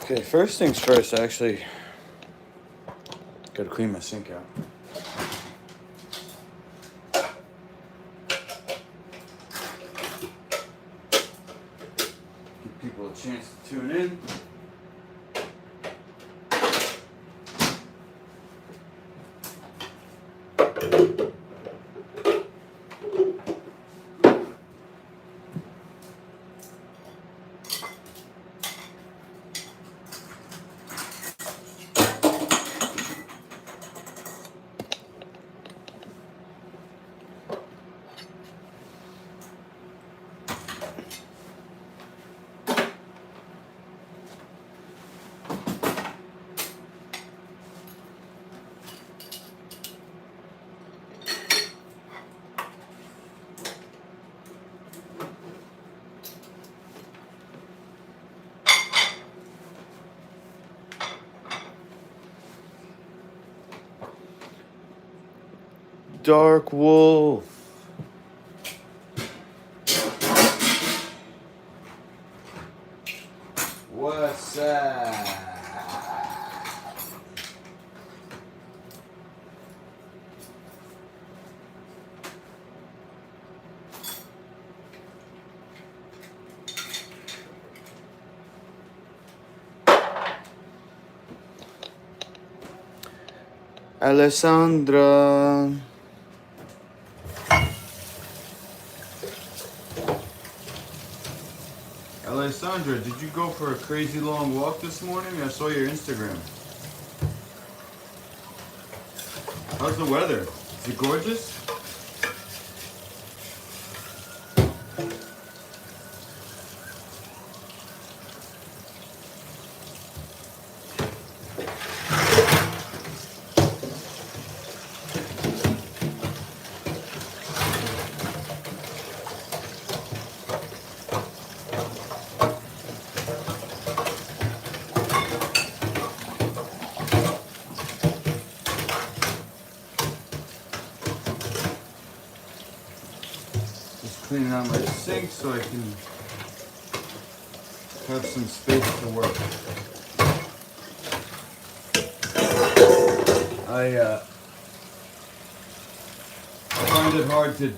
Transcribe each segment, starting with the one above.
Okay, first things first, I actually gotta clean my sink out. Give people a chance to tune in. Dark Wolf. What's up? Alessandra. Alessandra, did you go for a crazy long walk this morning? I saw your Instagram. How's the weather? Is it gorgeous? Cleaning out my sink so I can have some space to work. I find it hard to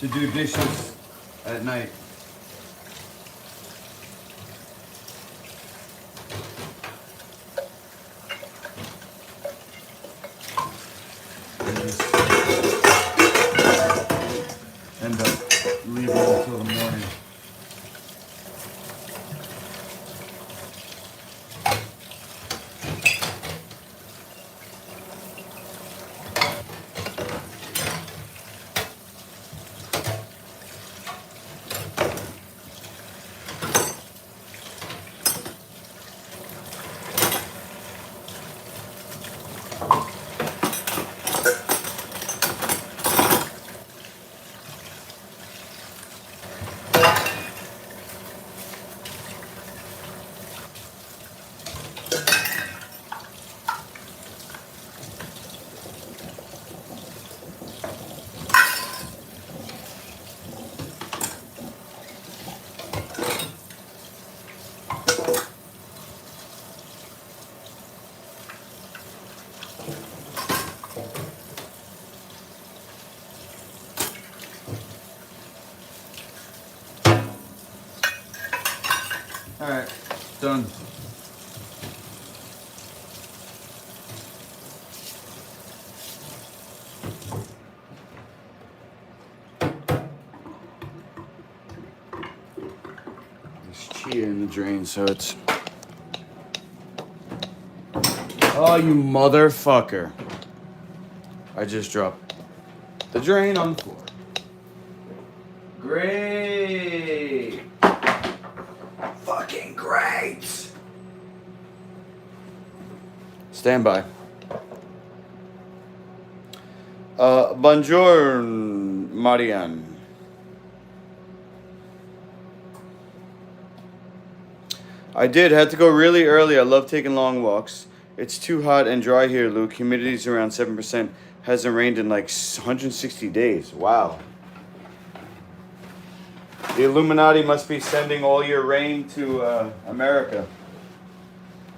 do dishes at night. End up leaving until the morning. Alright, done. There's chia in the drain, so it's... Oh, you motherfucker. I just dropped the drain on the floor. Great! Fucking great! Stand by. Bonjour, Marianne. I had to go really early. I love taking long walks. It's too hot and dry here, Luke. Humidity's around 7%. Hasn't rained in like 160 days. Wow. The Illuminati must be sending all your rain to America.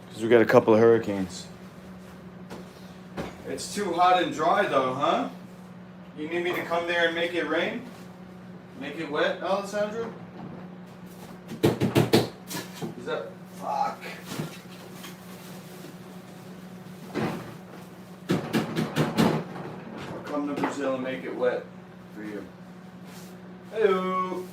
Because we got a couple of hurricanes. It's too hot and dry though, huh? You need me to come there and make it rain? Make it wet, Alessandro? Is that... Fuck. I'll come to Brazil and make it wet for you. Hello.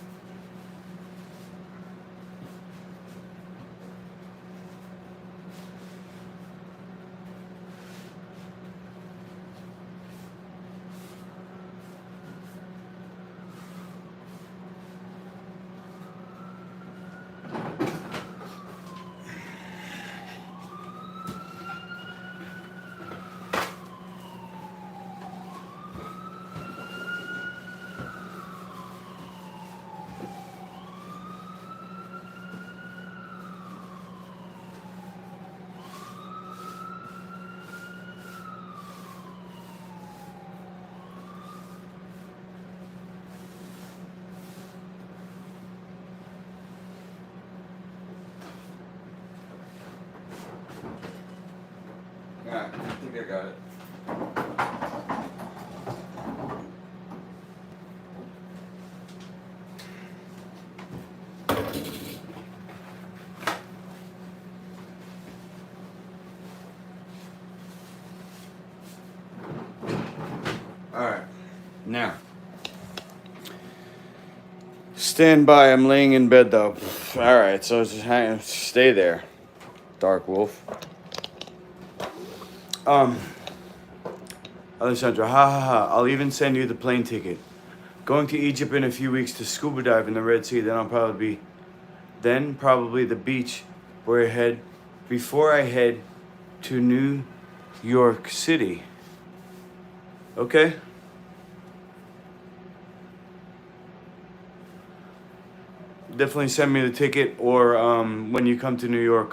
Yeah, I think I got it. Alright, now. Stand by, I'm laying in bed though. Alright, so just stay there, Dark Wolf. Alessandra, ha ha ha, I'll even send you the plane ticket. Going to Egypt in a few weeks to scuba dive in the Red Sea, then probably the beach before I head to New York City. Okay? Definitely send me the ticket, or when you come to New York,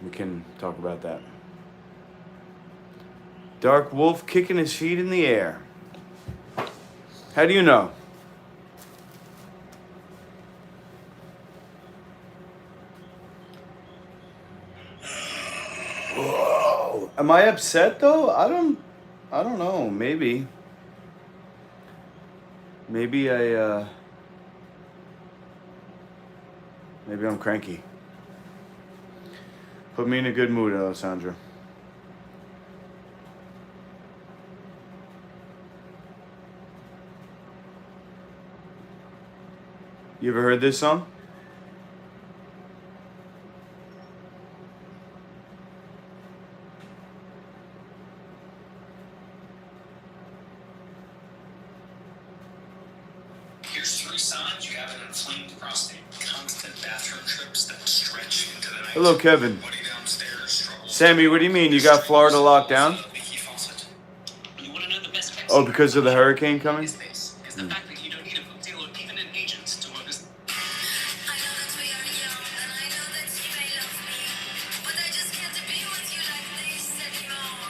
we can talk about that. Dark Wolf kicking his feet in the air. How do you know? Whoa. Am I upset though? I don't know. Maybe maybe I'm cranky. Put me in a good mood, Alessandra. You ever heard this song? Here's 3 signs you have an inflamed prostate. Constant bathroom trips that stretch into the night. Hello, Kevin. Buddy downstairs struggles. Sammy, what do you mean? You got Florida locked down? Leaky faucet. You want to know the best fix? Oh, because of the hurricane coming? Is this? Is the fact that you don't need a book deal or even an agent to work as... I know that we are young, and I know that you may love me, but I just can't be with you like this anymore.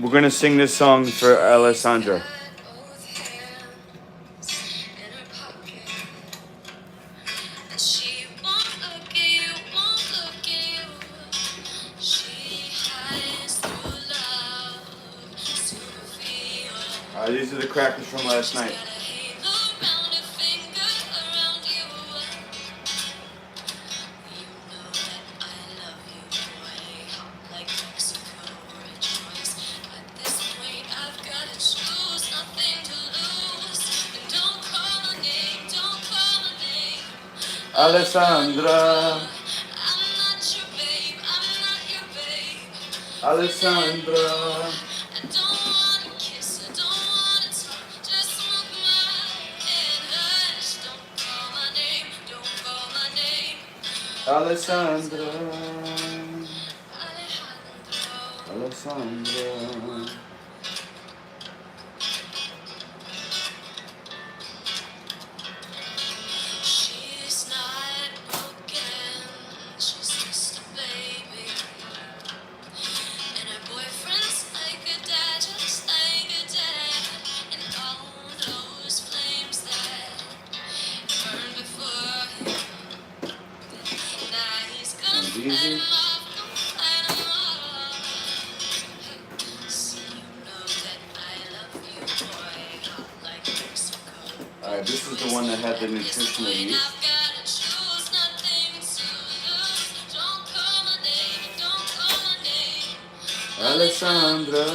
We're gonna sing this song for Alessandra. Both hands in her pocket, and she won't look at you, won't look at you. She hides through love to feel. These are the crackers from last night. Got a halo round her finger around you. You know that I love you, boy, hot like Mexico or a choice. At this point, I've gotta choose, nothing to lose. And don't call my name, don't call my name. Alessandra, I'm not your babe, I'm not your babe. Alessandra. I don't wanna kiss, I don't wanna talk, just smoke my head. Hush, don't call my name, don't call my name. Alessandra, Alejandro. Alessandra. She's not broken, she's just easy. Alright, this is the one that had the nutritional yeast. Alessandra.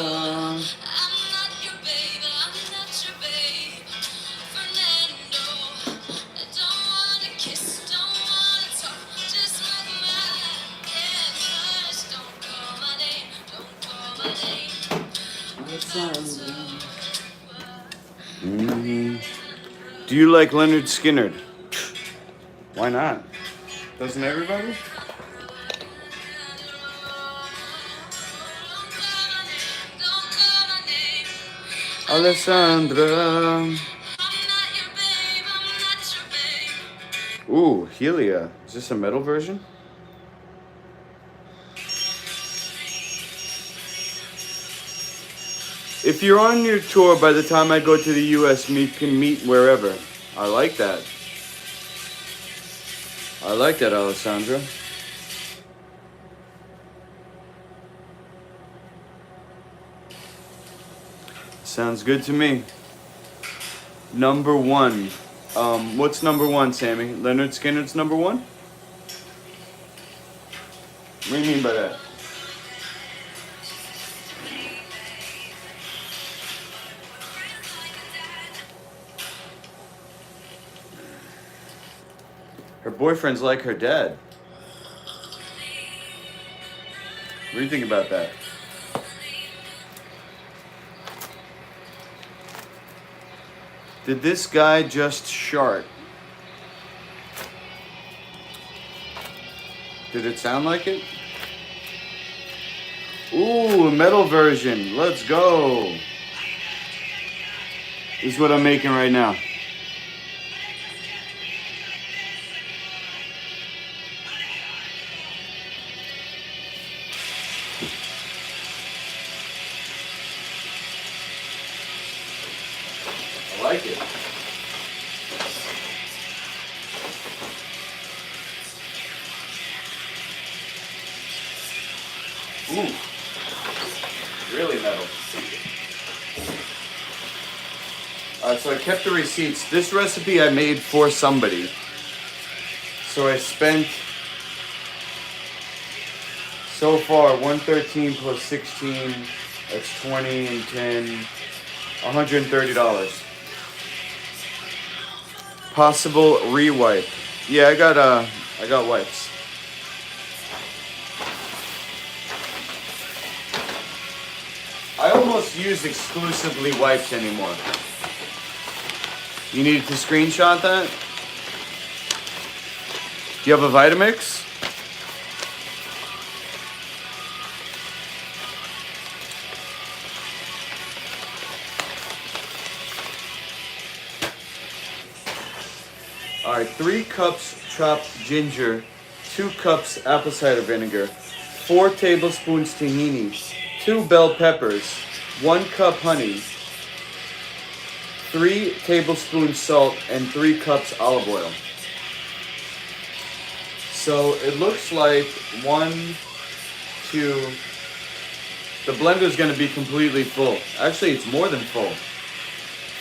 Do you like Leonard Skinner? Why not? Doesn't everybody? Alessandra. Ooh, Helia. Is this a metal version? If you're on your tour, by the time I go to the US, we can meet wherever. I like that. I like that, Alessandra. Sounds good to me. Number one. What's number one, Sammy? Leonard Skinner's number one? What do you mean by that? Her boyfriend's like her dad. What do you think about that? Did this guy just shart? Did it sound like it? Ooh, a metal version. Let's go. This is what I'm making right now. I like it. Ooh, really metal. Alright, so I kept the receipts. This recipe I made for somebody. So I spent, so far, 113 plus 16, that's 20 and 10, $130. Possible rewipe. Yeah, I got wipes. I almost use exclusively wipes anymore. You needed to screenshot that? Do you have a Vitamix? Alright, 3 cups chopped ginger, 2 cups apple cider vinegar, 4 tablespoons tahini, 2 bell peppers, 1 cup honey, 3 tablespoons salt, and 3 cups olive oil. So it looks like 1, 2, the blender's going to be completely full. Actually, it's more than full.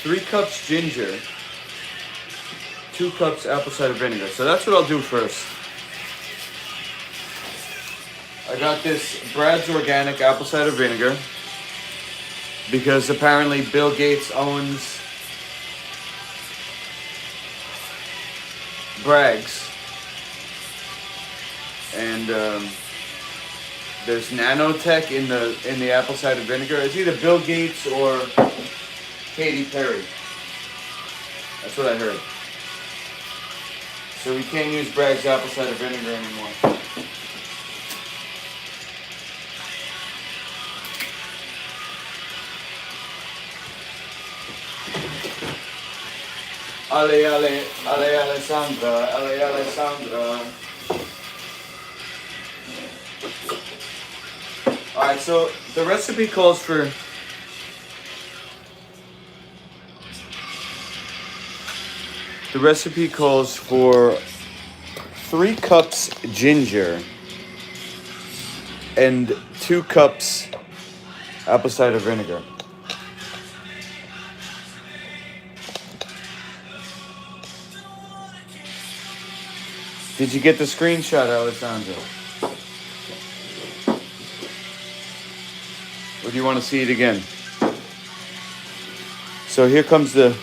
3 cups ginger, 2 cups apple cider vinegar. So that's what I'll do first. I got this Brad's Organic apple cider vinegar because apparently Bill Gates owns Bragg's, and there's nanotech in the apple cider vinegar. It's either Bill Gates or Katy Perry. That's what I heard. So we can't use Bragg's apple cider vinegar anymore. Ale, Alessandra, Ale, Alessandra. Alright, so the recipe calls for The recipe calls for 3 cups ginger, and 2 cups apple cider vinegar. Did you get the screenshot, Alessandro? Or do you want to see it again? So here comes the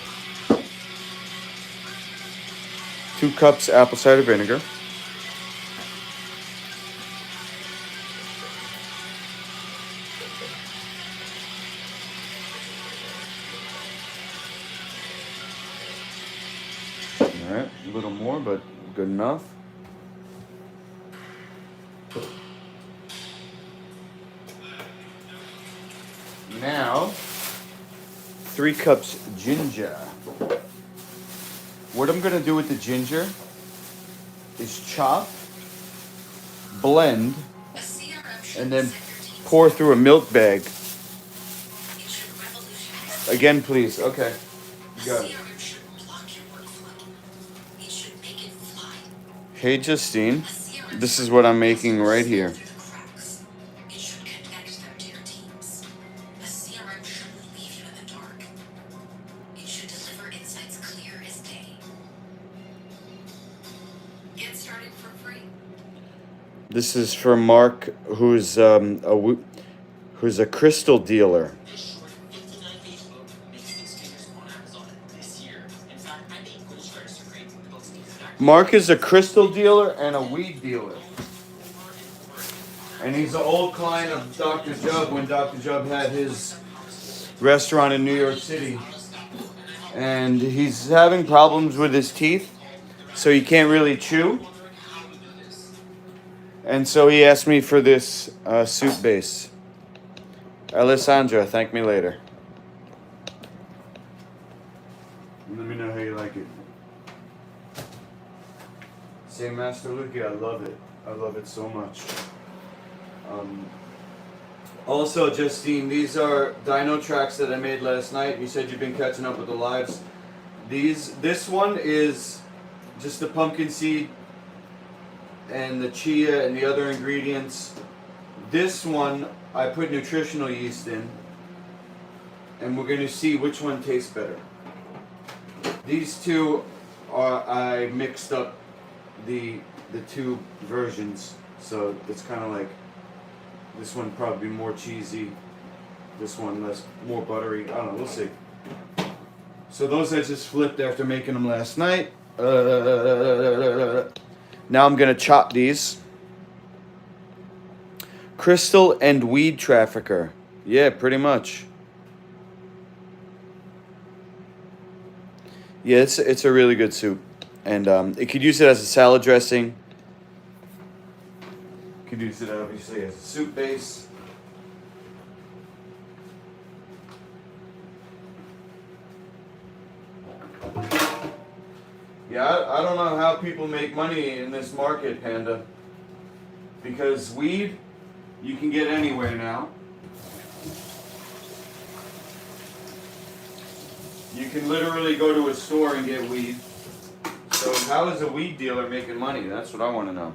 2 cups apple cider vinegar. All right, a little more, but good enough. Now, 3 cups ginger. What I'm gonna do with the ginger is chop, blend, and then pour through a milk bag. Again, please. Okay, you got it. Hey, Justine, this is what I'm making right here. This is for Mark, who's a crystal dealer. Mark is a crystal dealer and a weed dealer. And he's an old client of Dr. Jubb when Dr. Jubb had his restaurant in New York City. And he's having problems with his teeth, so he can't really chew. And so he asked me for this soup base. Alessandra, thank me later. Let me know how you like it. Say, Master Luki, I love it. I love it so much. Also, Justine, these are dino tracks that I made last night. You said you've been catching up with the lives. This one is just the pumpkin seed and the chia and the other ingredients. This one, I put nutritional yeast in, and we're going to see which one tastes better. These two I mixed up the 2 versions, so it's kind of like this one probably more cheesy, this one more buttery. I don't know, we'll see. So those I just flipped after making them last night. Now I'm gonna chop these. Crystal and weed trafficker. Yeah, pretty much. Yeah, it's a really good soup. And it could use it as a salad dressing. Could use it obviously as a soup base. Yeah, I don't know how people make money in this market, Panda. Because weed, you can get anywhere now. You can literally go to a store and get weed. So how is a weed dealer making money? That's what I want to know.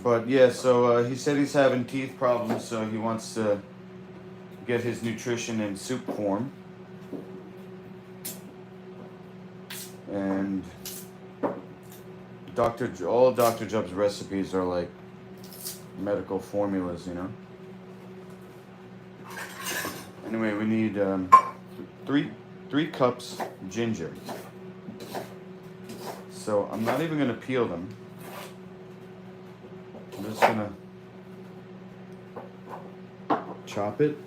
But yeah, so he said he's having teeth problems, so he wants to get his nutrition in soup form. And all Dr. Jubb's recipes are like medical formulas, you know. Anyway, we need 3 cups ginger. So I'm not even gonna peel them. I'm just gonna chop it.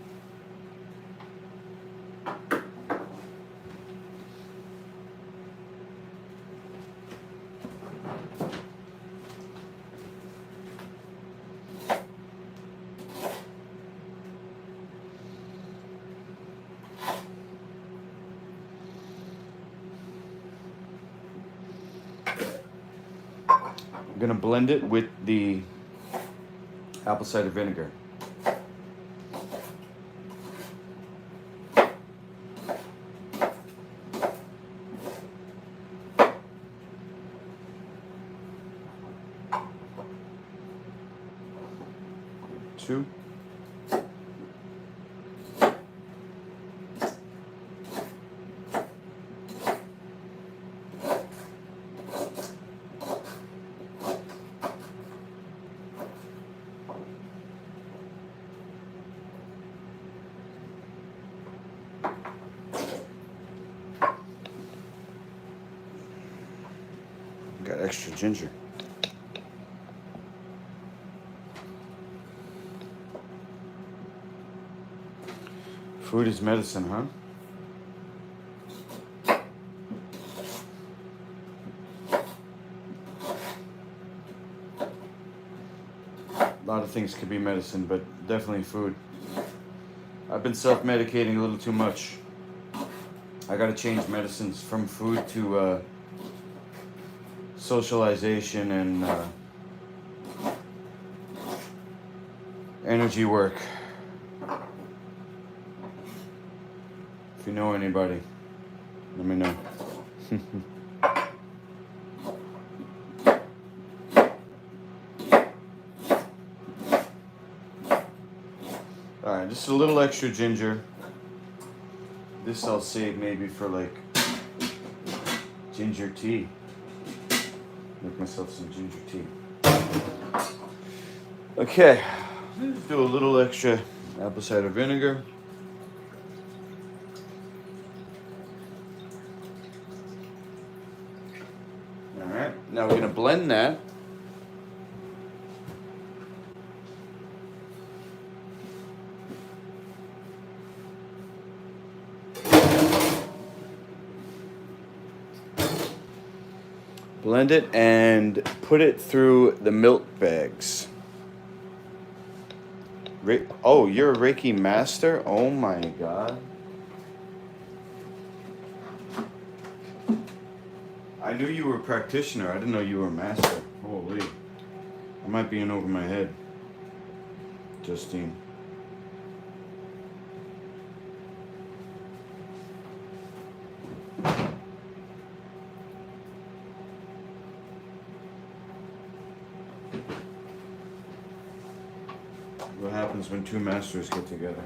I'm gonna blend it with the apple cider vinegar. too. Got extra ginger. Food is medicine, huh? A lot of things could be medicine, but definitely food. I've been self-medicating a little too much. I gotta change medicines from food to socialization and energy work. If you know anybody, let me know. Alright, just a little extra ginger. This I'll save maybe for like ginger tea. Make myself some ginger tea. Okay, let's do a little extra apple cider vinegar. Alright, now we're gonna blend that. Blend it and put it through the milk bags. Oh, you're a Reiki master? Oh my God. I knew you were a practitioner. I didn't know you were a master. Holy. I might be in over my head. Justine. What happens when two masters get together?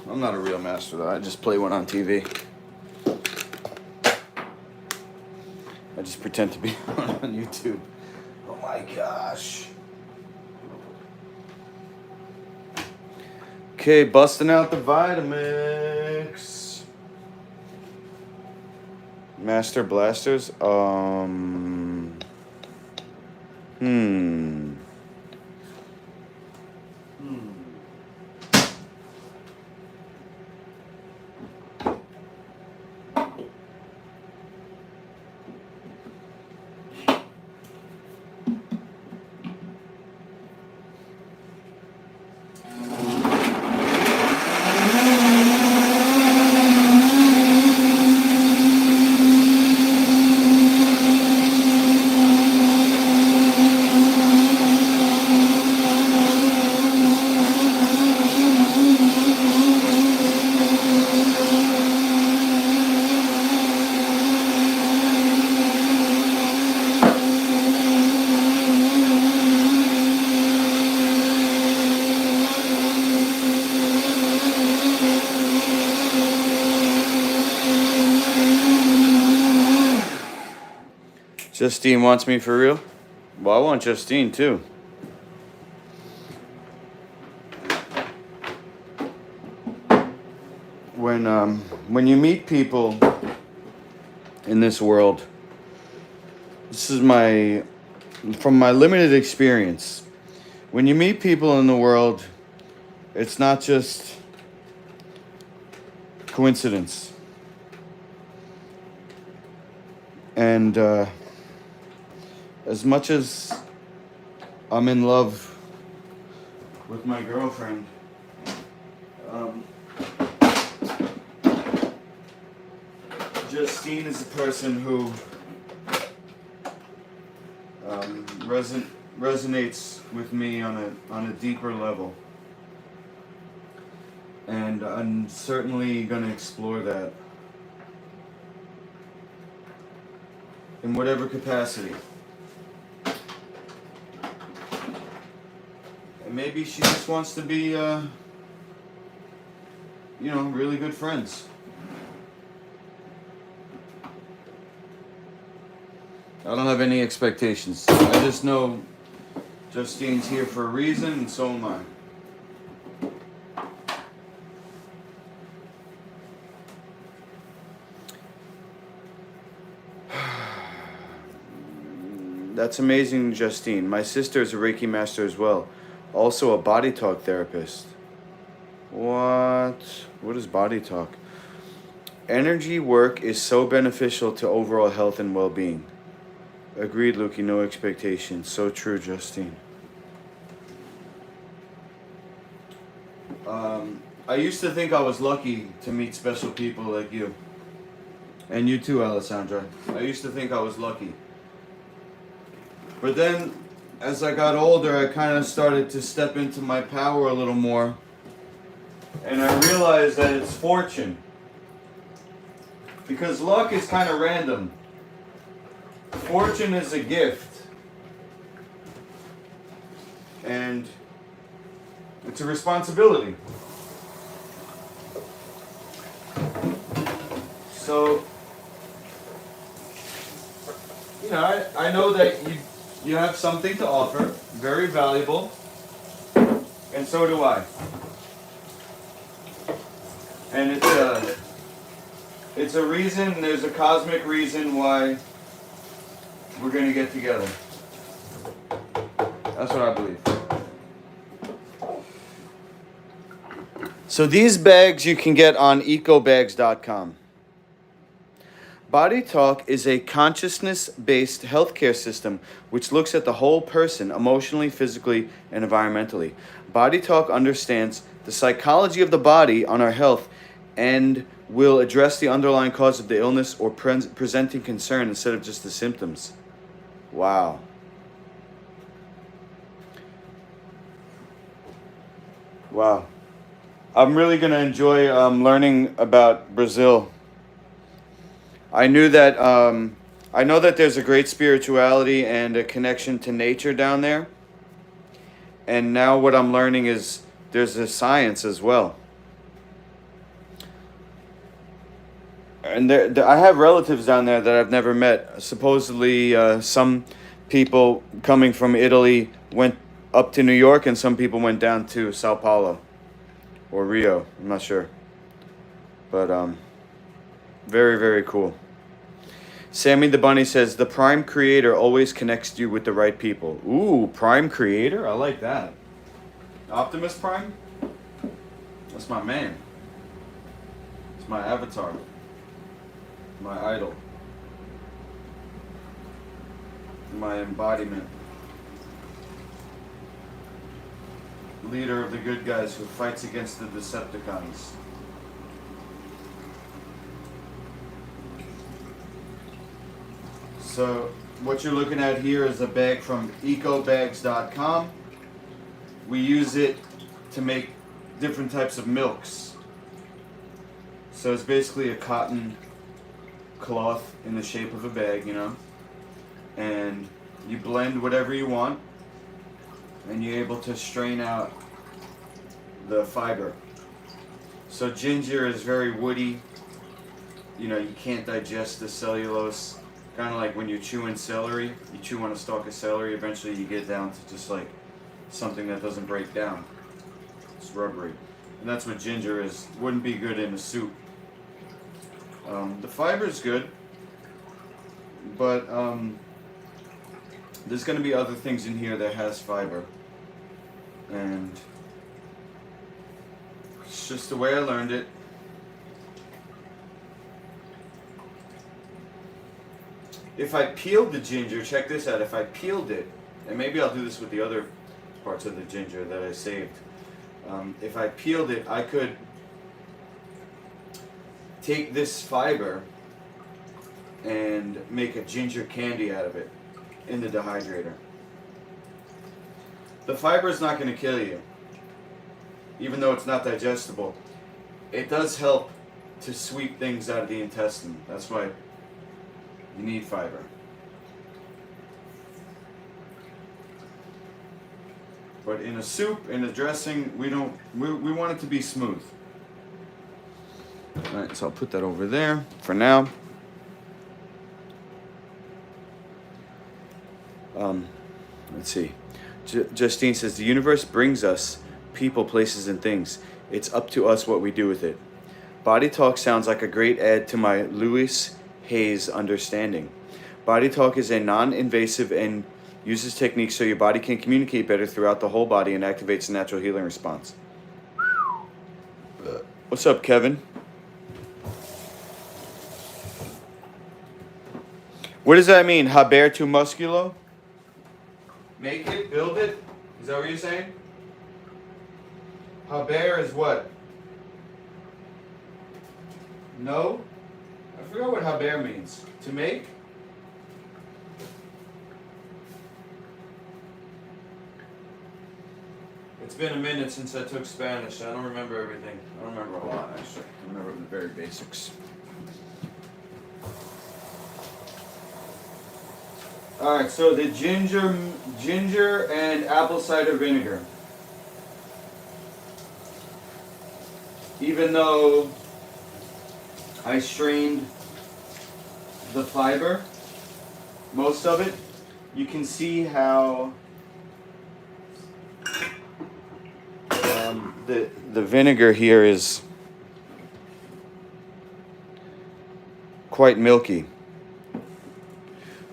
I'm not a real master though. I just play one on TV. I just pretend to be one on YouTube. Oh my gosh. Okay, busting out the vitamix. Master blasters. Justine wants me for real? Well, I want Justine too. When you meet people in this world, this is from my limited experience. When you meet people in the world, it's not just coincidence. And as much as I'm in love with my girlfriend, Justine is a person who resonates with me on a deeper level, and I'm certainly gonna explore that in whatever capacity. And maybe she just wants to be, really good friends. I don't have any expectations. I just know Justine's here for a reason, and so am I. That's amazing, Justine. My sister is a Reiki master as well. Also a body talk therapist. What? What is body talk? Energy work is so beneficial to overall health and well-being. Agreed, Lukey. No expectations. So true, Justine. I used to think I was lucky to meet special people like you. And you too, Alessandra. I used to think I was lucky. But then, as I got older, I kind of started to step into my power a little more. And I realized that it's fortune. Because luck is kind of random. Fortune is a gift. And it's a responsibility. So, I know that you have something to offer, very valuable, and so do I. And it's a reason, there's a cosmic reason why we're going to get together. That's what I believe. So these bags you can get on ecobags.com. Body Talk is a consciousness-based healthcare system which looks at the whole person emotionally, physically, and environmentally. Body Talk understands the psychology of the body on our health and will address the underlying cause of the illness or presenting concern instead of just the symptoms. Wow. Wow. I'm really going to enjoy learning about Brazil. I know that there's a great spirituality and a connection to nature down there. And now what I'm learning is there's a science as well. And I have relatives down there that I've never met. Supposedly some people coming from Italy went up to New York and some people went down to Sao Paulo or Rio. I'm not sure. But very, very cool. Sammy the Bunny says, the Prime Creator always connects you with the right people. Ooh, Prime Creator? I like that. Optimus Prime? That's my man. It's my avatar. My idol. My embodiment. Leader of the good guys who fights against the Decepticons. So what you're looking at here is a bag from ecobags.com. We use it to make different types of milks. So it's basically a cotton cloth in the shape of a bag, and you blend whatever you want and you're able to strain out the fiber. So ginger is very woody. You can't digest the cellulose. Kind of like when you're chewing celery, you chew on a stalk of celery, eventually you get down to just like something that doesn't break down. It's rubbery. And that's what ginger is. Wouldn't be good in a soup. The fiber is good, but there's going to be other things in here that has fiber. And it's just the way I learned it. If I peeled the ginger, check this out, if I peeled it, and maybe I'll do this with the other parts of the ginger that I saved. If I peeled it, I could take this fiber and make a ginger candy out of it in the dehydrator. The fiber is not going to kill you, even though it's not digestible. It does help to sweep things out of the intestine. That's why you need fiber. But in a soup, in a dressing, we want it to be smooth. All right, so I'll put that over there for now. Let's see. Justine says, the universe brings us people, places, and things. It's up to us what we do with it. Body Talk sounds like a great add to my Louis Hayes understanding. Body Talk is a non-invasive and uses techniques so your body can communicate better throughout the whole body and activates a natural healing response. What's up, Kevin? What does that mean? Haber tu musculo? Make it, build it? Is that what you're saying? Haber is what? No? I forgot what haber means. To make? It's been a minute since I took Spanish. I don't remember everything. I don't remember a lot, actually. I remember the very basics. Alright, so the ginger and apple cider vinegar. Even though I strained the fiber, most of it, you can see how the vinegar here is quite milky,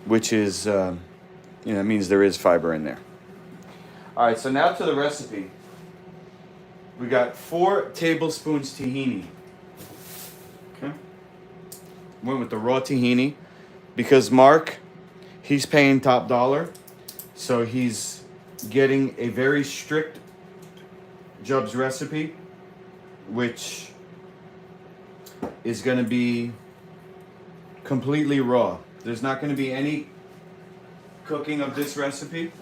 which is, that means there is fiber in there. All right, so now to the recipe. We got 4 tablespoons tahini. Okay. Went with the raw tahini because Mark, he's paying top dollar, so he's getting a very strict Jub's recipe, which is going to be completely raw. There's not going to be any cooking of this recipe.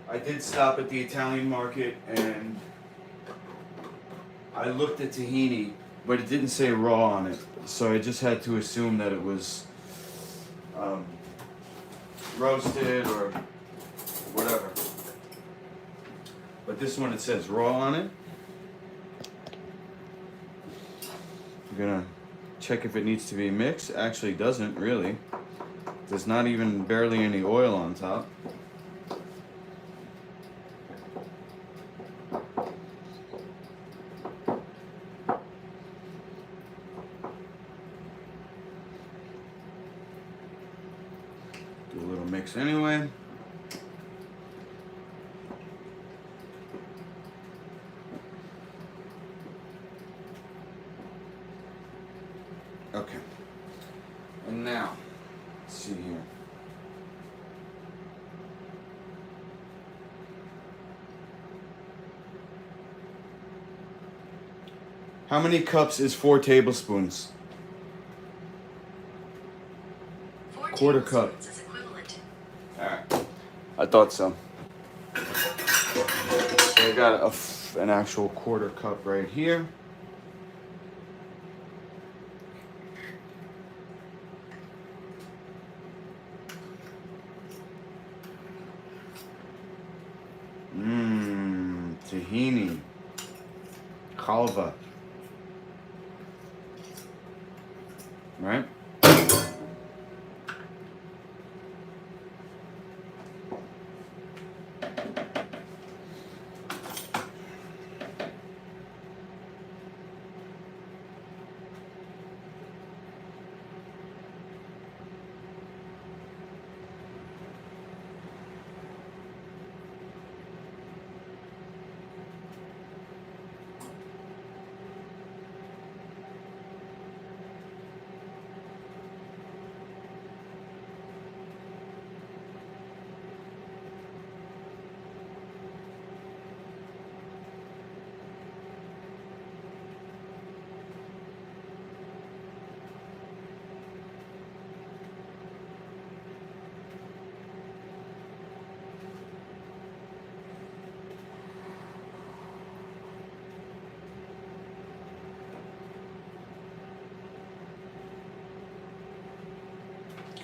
I did stop at the Italian market and I looked at tahini, but it didn't say raw on it, so I just had to assume that it was roasted or whatever. But this one, it says raw on it. I'm gonna check if it needs to be mixed. Actually, it doesn't really. There's not even barely any oil on top. Do a little mix anyway. Okay. And now, let's see here. How many cups is 4 tablespoons? 4 Quarter cup. tablespoons is equivalent to Alright. I thought so. So I got an actual quarter cup right here. Tahini. Halva. Right?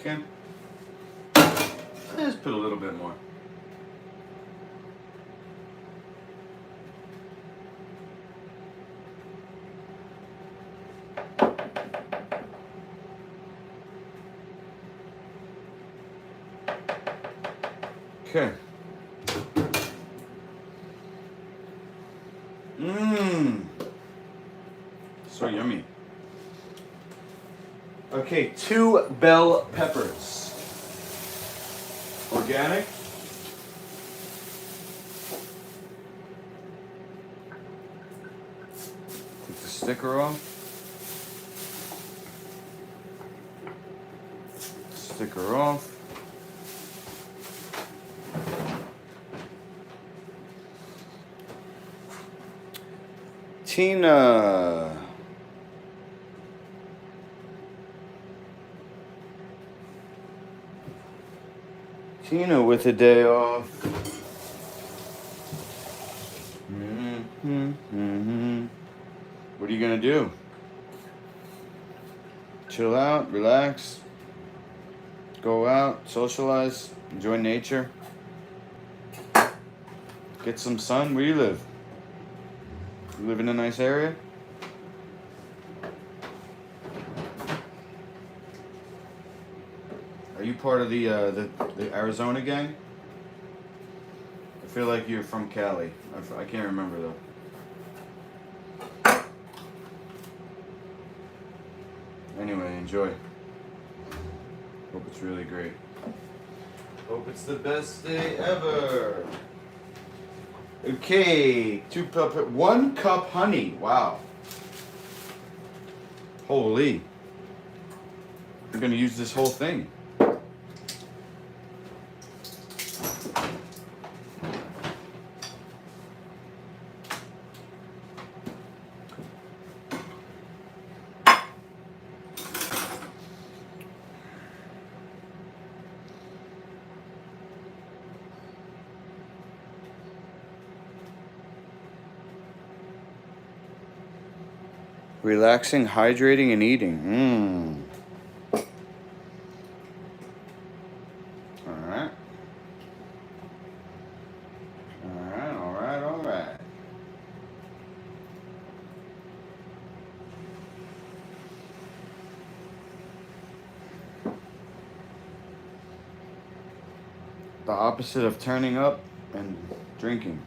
can? Let's put a little bit more. Okay. Mmm. So yummy. Okay, 2 bell peppers. Organic. Take the sticker off. Sticker off. Tina. Tina with a day off. What are you gonna do? Chill out, relax, go out, socialize, enjoy nature, get some sun. Where do you live? You live in a nice area? Are you part of the Arizona gang? I feel like you're from Cali. I can't remember though. Anyway, enjoy. Hope it's really great. Hope it's the best day ever. Okay, 1 cup honey. Wow. Holy. We're gonna use this whole thing. Relaxing, hydrating, and eating. Alright. Alright. The opposite of turning up and drinking.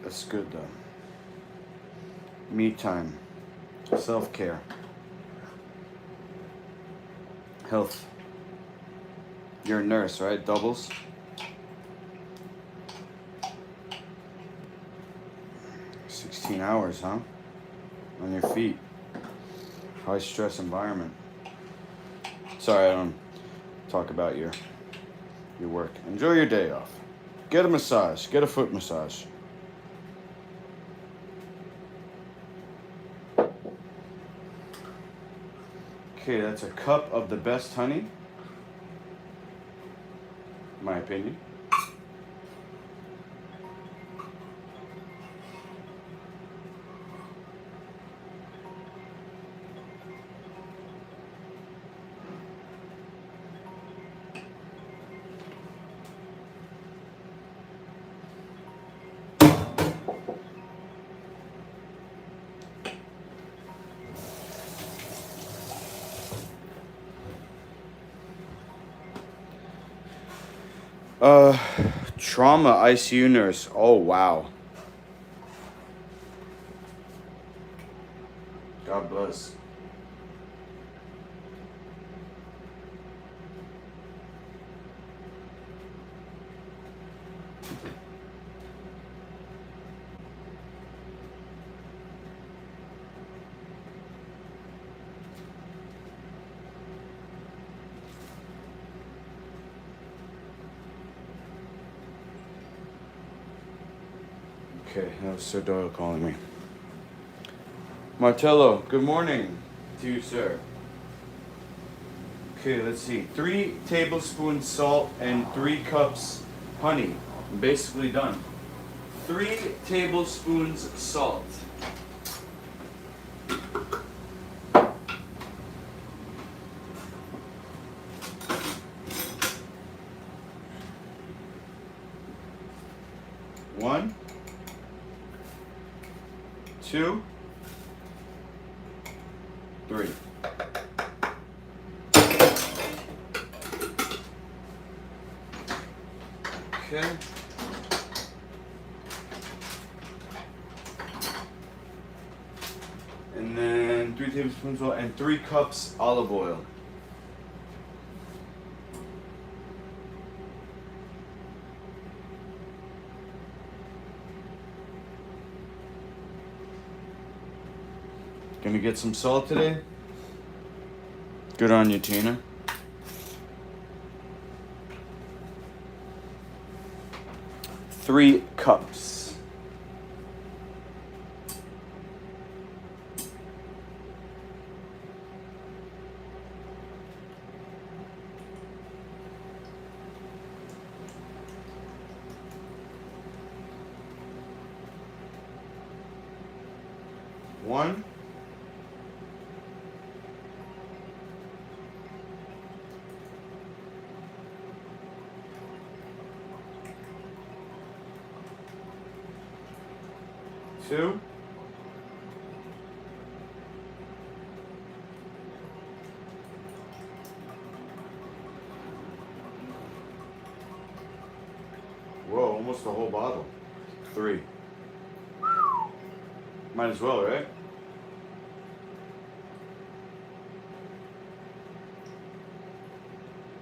That's good though. Me time. Self-care. Health. You're a nurse, right? Doubles? Hours, huh? On your feet. High stress environment. Sorry, I don't talk about your work. Enjoy your day off. Get a massage. Get a foot massage. Okay, that's a cup of the best honey. In my opinion. Trauma ICU nurse. Oh, wow. God bless. Okay, that was Sir Doyle calling me. Martello, good morning to you, sir. Okay, let's see. 3 tablespoons salt and 3 cups honey. I'm basically done. 3 tablespoons salt. One, 2, 3. Okay. And then 3 tablespoons oil and 3 cups olive oil. Gonna get some salt today? Good on you, Tina. Three cups. One. Two. Whoa, almost the whole bottle. 3. Might as well, right?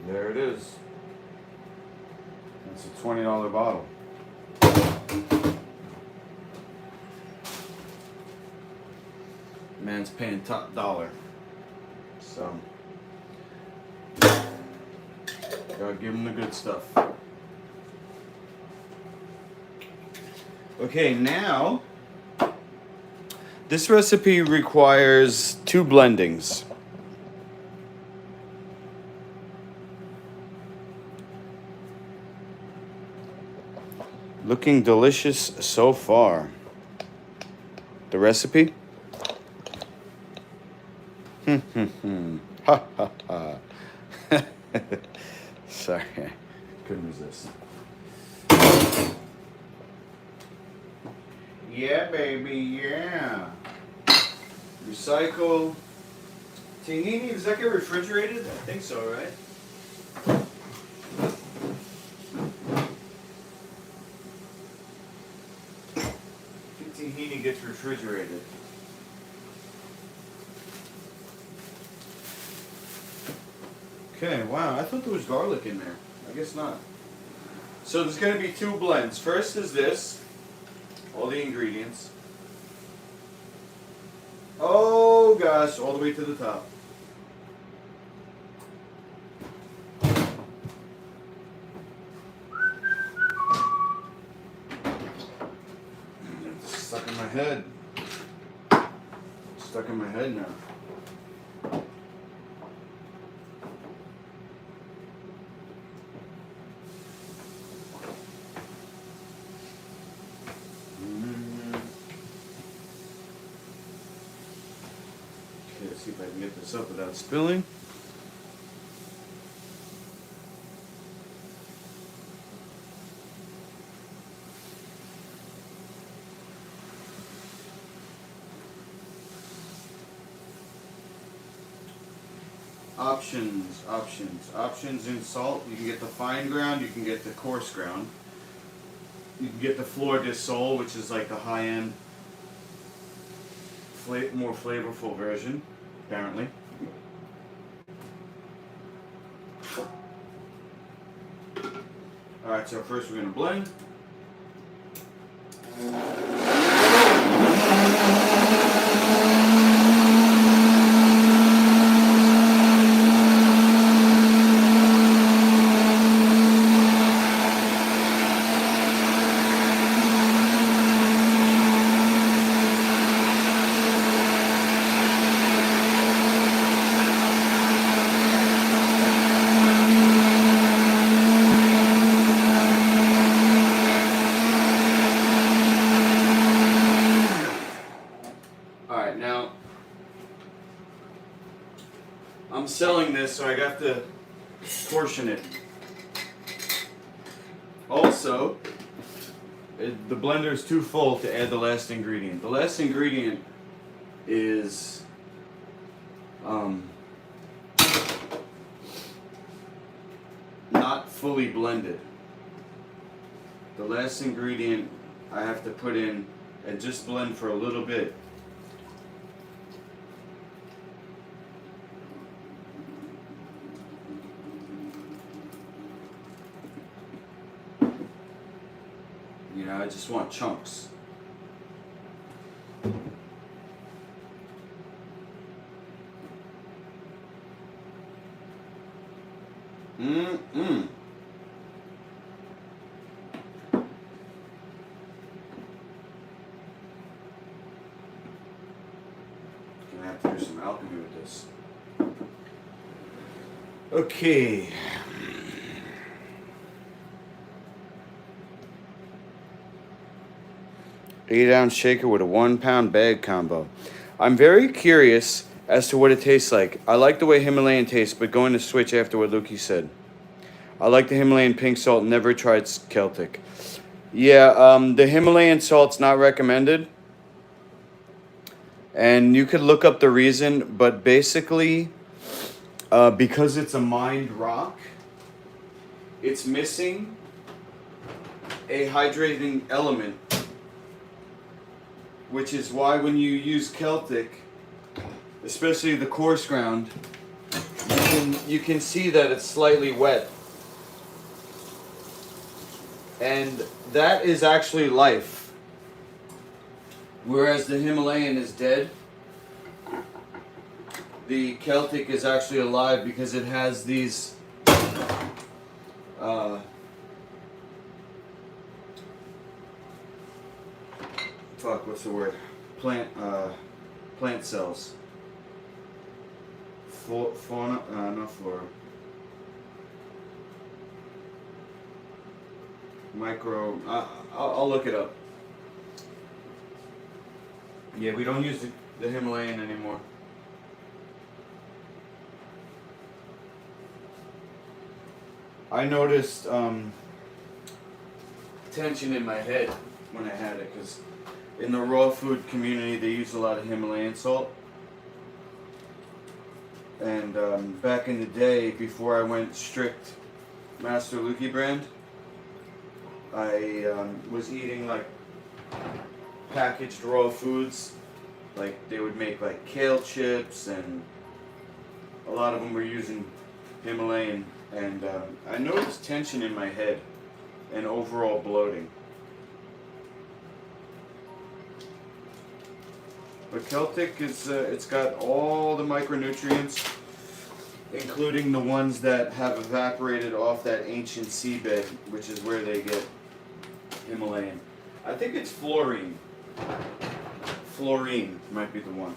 There it is. It's a $20 bottle. Man's paying top dollar. So, gotta give him the good stuff. Okay, now, this recipe requires 2 blendings. Looking delicious so far. The recipe? Ha ha ha. Sorry, couldn't resist. Yeah, baby, yeah. Recycle. Tahini, does that get refrigerated? I think so, right? I think tahini gets refrigerated. Okay, wow, I thought there was garlic in there. I guess not. So there's going to be 2 blends. First is this. All the ingredients. Oh gosh, all the way to the top. It's stuck in my head. Stuck in my head now. Let's see if I can get this up without spilling. Options in salt. You can get the fine ground, you can get the coarse ground. You can get the Flor de Sol, which is like the high-end, more flavorful version, apparently. Alright, so first we're going to blend. I'm selling this, so I got to portion it. Also, the blender is too full to add the last ingredient. The last ingredient is not fully blended. The last ingredient I have to put in and just blend for a little bit. You know, I just want chunks. Mm-mm. Gonna have to do some alchemy with this. Okay. 8-ounce shaker with a 1-pound bag combo. I'm very curious as to what it tastes like. I like the way Himalayan tastes, but going to switch after what Lukey said. I like the Himalayan pink salt, never tried Celtic. Yeah, the Himalayan salt's not recommended. And you could look up the reason, but basically, because it's a mined rock, it's missing a hydrating element, which is why when you use Celtic, especially the coarse ground, you can see that it's slightly wet. And that is actually life. Whereas the Himalayan is dead, the Celtic is actually alive because it has these what's the word? Plant cells. Fauna, not flora. Micro. I'll look it up. Yeah, we don't use the Himalayan anymore. I noticed tension in my head when I had it, because in the raw food community they use a lot of Himalayan salt. And back in the day, before I went strict Master Lukey brand, I was eating like packaged raw foods. Like they would make like kale chips, and a lot of them were using Himalayan. And I noticed tension in my head and overall bloating. But Celtic is, it's got all the micronutrients, including the ones that have evaporated off that ancient seabed, which is where they get Himalayan. I think it's fluorine. Fluorine might be the one.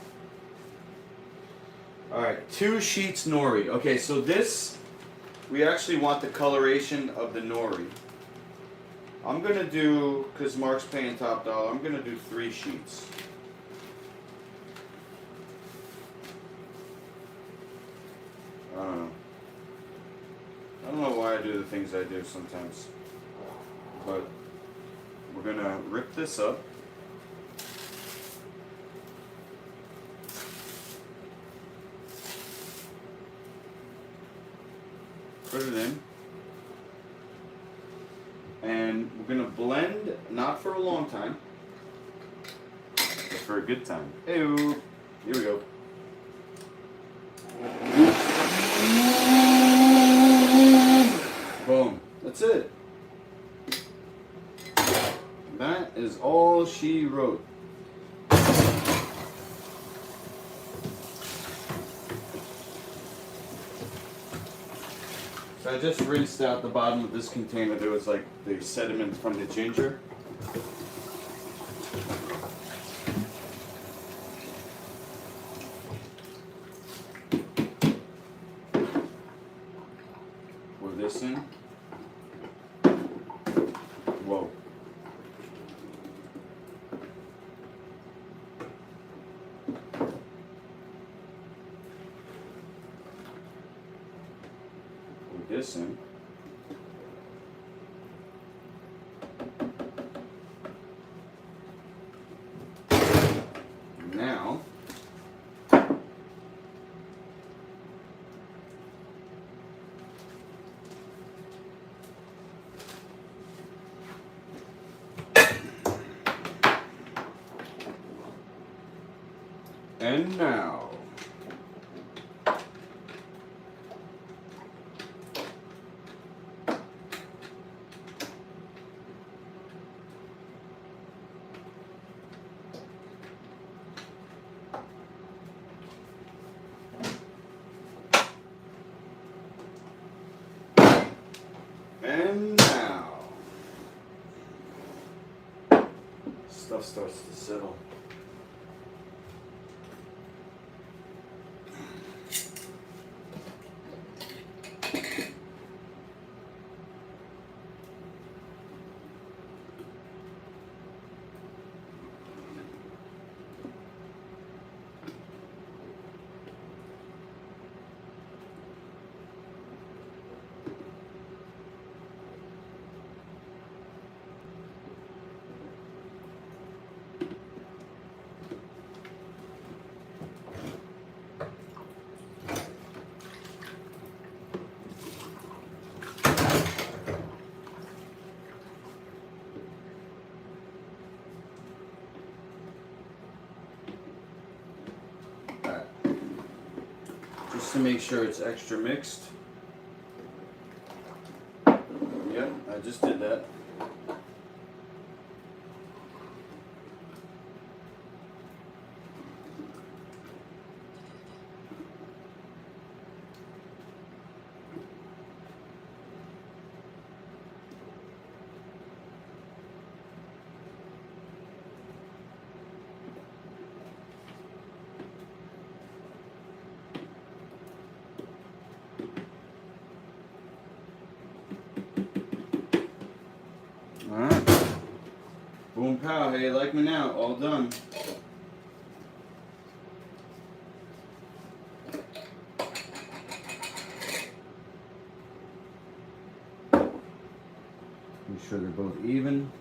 Alright, 2 sheets nori. Okay, so this, we actually want the coloration of the nori. I'm going to do, because Mark's paying top dollar, I'm going to do 3 sheets. I don't know why I do the things I do sometimes. But we're going to rip this up. Put it in. And we're going to blend, not for a long time, but for a good time. Ew. Here we go. Boom. That's it. That is all she wrote. So I just rinsed out the bottom of this container. There was like the sediment from the ginger. Pour this in. Whoa. this in. Now, and now, stuff starts to settle. Just to make sure it's extra mixed. Yep, I just did that. Alright. Boom pow, hey, you like me now? All done. Make sure they're both even.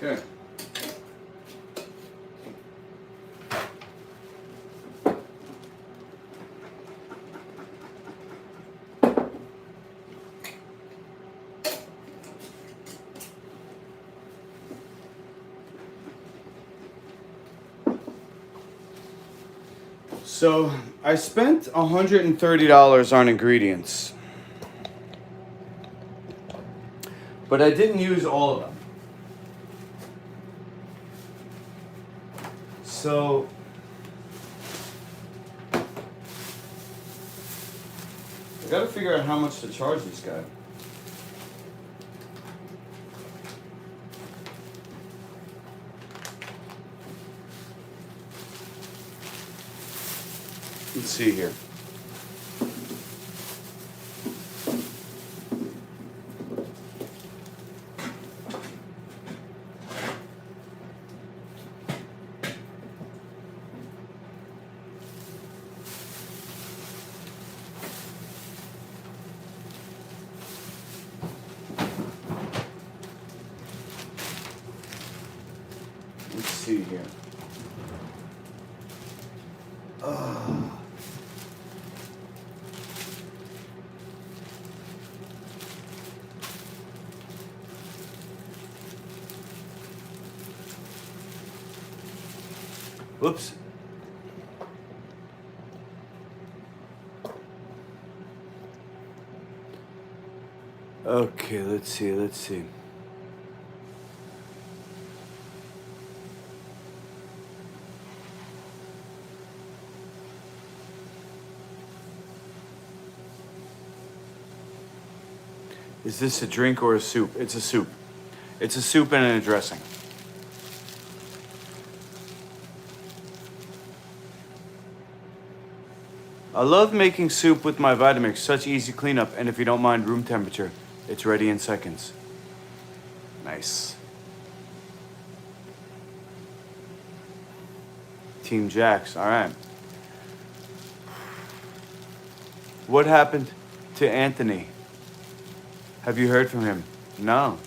Okay. So I spent $130 on ingredients, but I didn't use all of them. So I gotta figure out how much to charge this guy. Let's see here. Let's see here. Whoops. Okay, let's see. Is this a drink or a soup? It's a soup. It's a soup and a dressing. I love making soup with my Vitamix. Such easy cleanup, and if you don't mind room temperature, it's ready in seconds. Nice. Team Jax, all right. What happened to Anthony? Have you heard from him? No.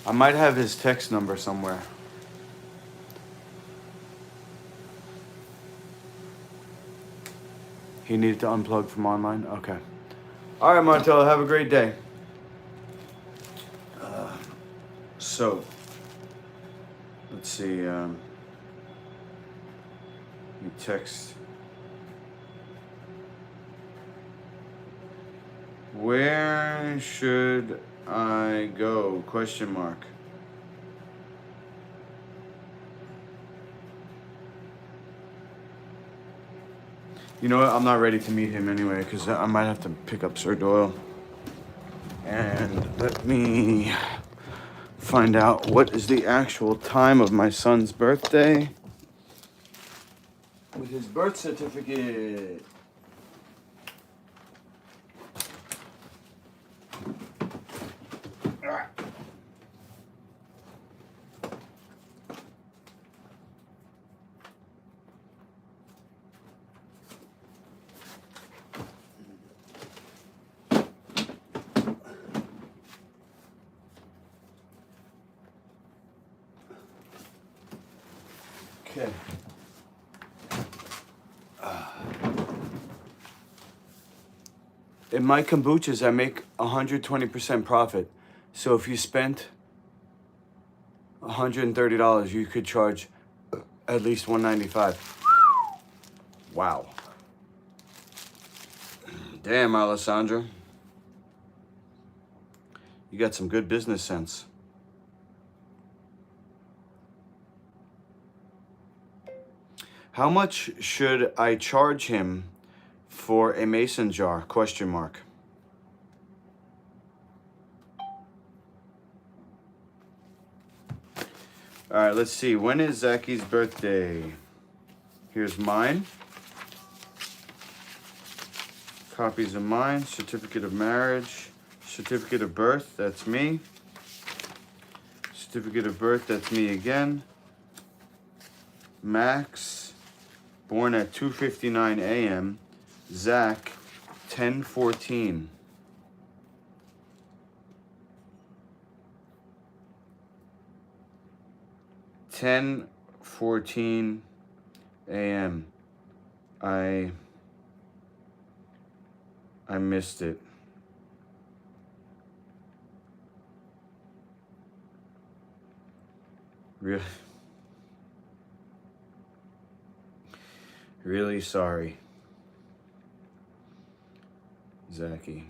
I might have his text number somewhere. He needed to unplug from online? Okay. All right, Martello, have a great day. So, let's see. You text. Where should I go? Question mark. You know what? I'm not ready to meet him anyway, because I might have to pick up Sir Doyle. And let me find out what is the actual time of my son's birthday with his birth certificate. Okay. In my kombuchas, I make 120% profit. So if you spent $130, you could charge at least $195. Wow. Damn, Alessandra. You got some good business sense. How much should I charge him for a mason jar? Question mark. All right, let's see. When is Zachy's birthday? Here's mine. Copies of mine. Certificate of marriage. Certificate of birth. That's me. Certificate of birth. That's me again. Max. Born at 2:59 a.m. Zach, 10:14. $10:14 a.m. I missed it. Really? Really sorry, Zachy.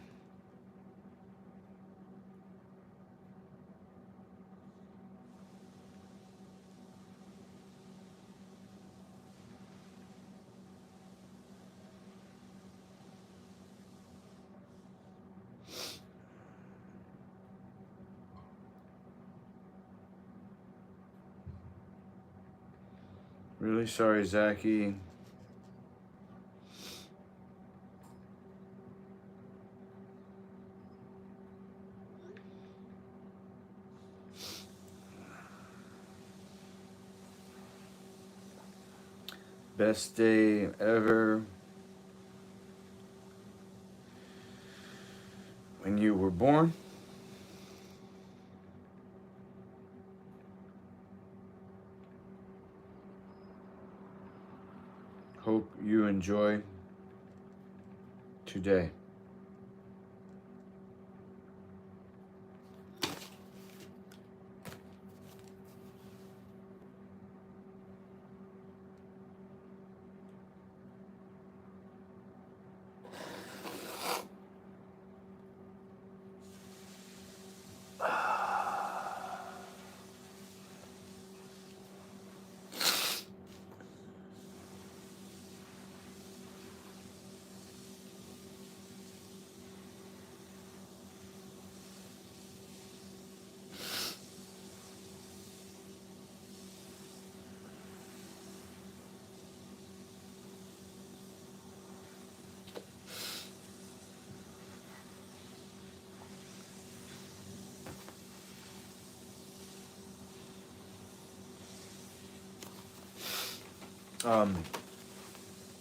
Really sorry, Zachy. Best day ever. When you were born. Hope you enjoy today.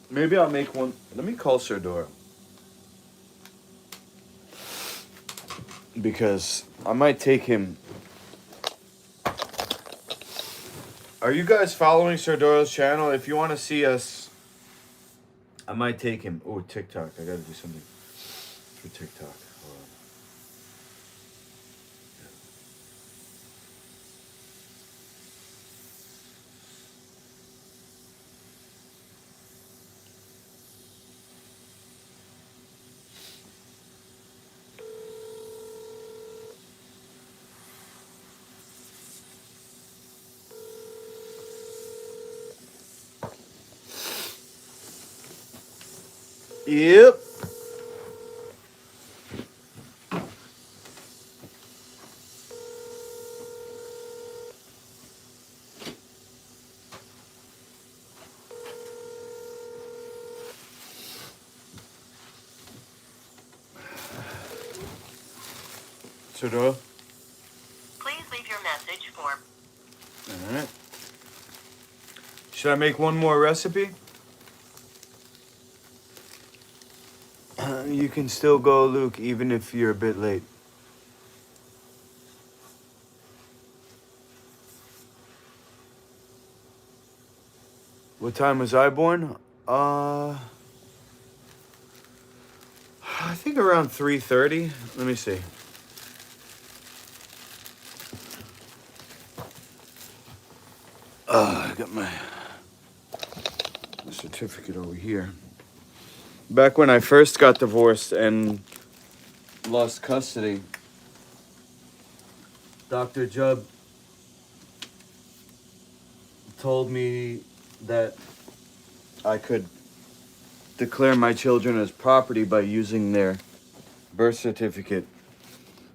Maybe I'll make one. Let me call Serdora. Because I might take him. Are you guys following Serdora's channel? If you want to see us, I might take him. Oh, TikTok. I gotta do something for TikTok. Hold on. Yep. Serdora. Please leave your message for. All right. Should I make one more recipe? You can still go, Luke, even if you're a bit late. What time was I born? I think around 3:30. Let me see. I got my certificate over here. Back when I first got divorced and lost custody, Dr. Jubb told me that I could declare my children as property by using their birth certificate.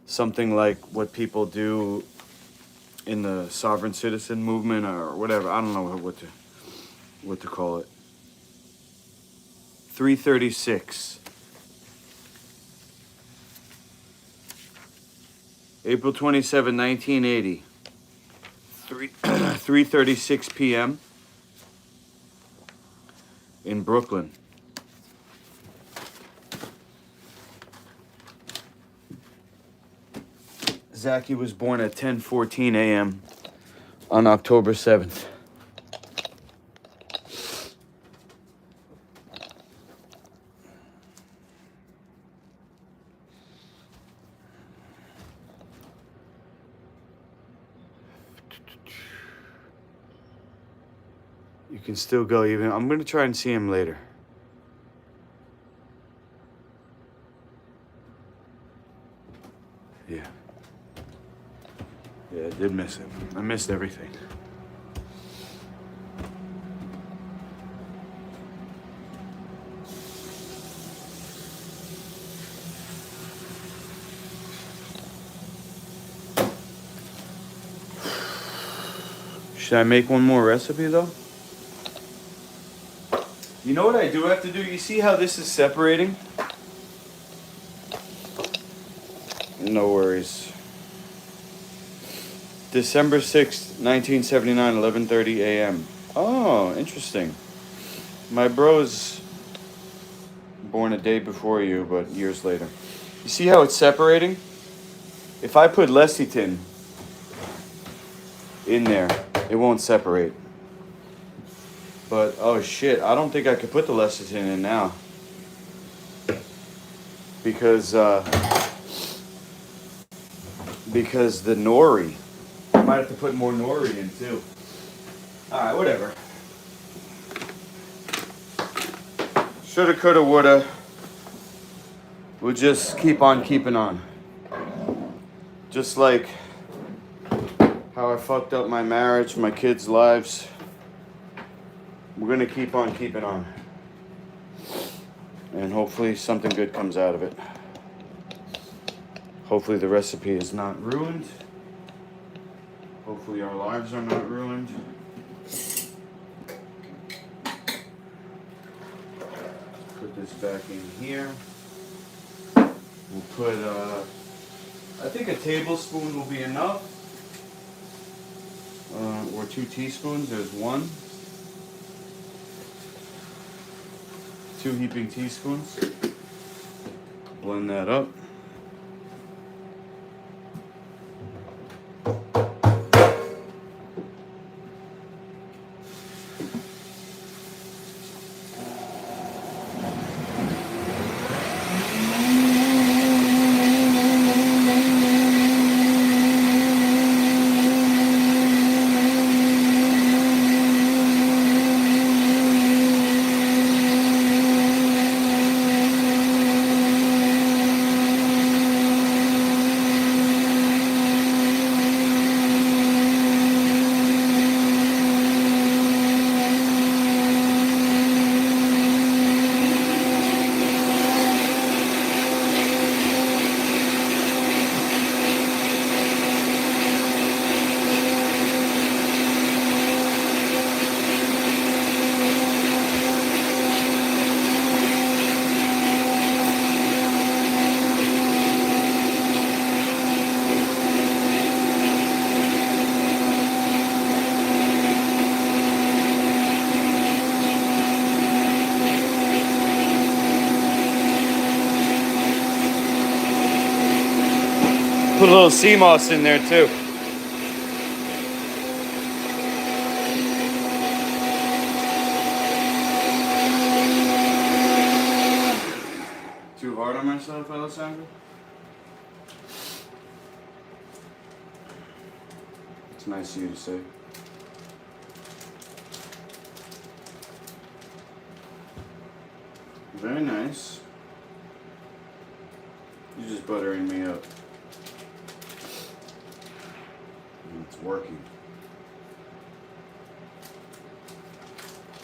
Something like what people do in the sovereign citizen movement or whatever. I don't know what to call it. 336. April 27, 1980. 3:36 p.m. in Brooklyn. Zachy was born at 10:14 a.m. on October 7th. You can still go even. I'm going to try and see him later. Yeah. Yeah, I did miss him. I missed everything. Should I make one more recipe though? You know what I do have to do? You see how this is separating? No worries. December 6th, 1979, 11:30 a.m. Oh, interesting. My bro's born a day before you, but years later. You see how it's separating? If I put lecithin in there, it won't separate. But, oh shit, I don't think I could put the lecithin in now. Because the nori. I might have to put more nori in too. Alright, whatever. Shoulda, coulda, woulda. We'll just keep on keeping on. Just like how I fucked up my marriage, my kids' lives. We're gonna keep on keeping on. And hopefully something good comes out of it. Hopefully the recipe is not ruined. Hopefully our lives are not ruined. Put this back in here. We'll put, I think a tablespoon will be enough. Or 2 teaspoons, there's 1. 2 heaping teaspoons. Blend that up. Put a little sea moss in there too. Too hard on myself, Alessandro? It's nice of you to say. Very nice. You're just buttering me up. And it's working.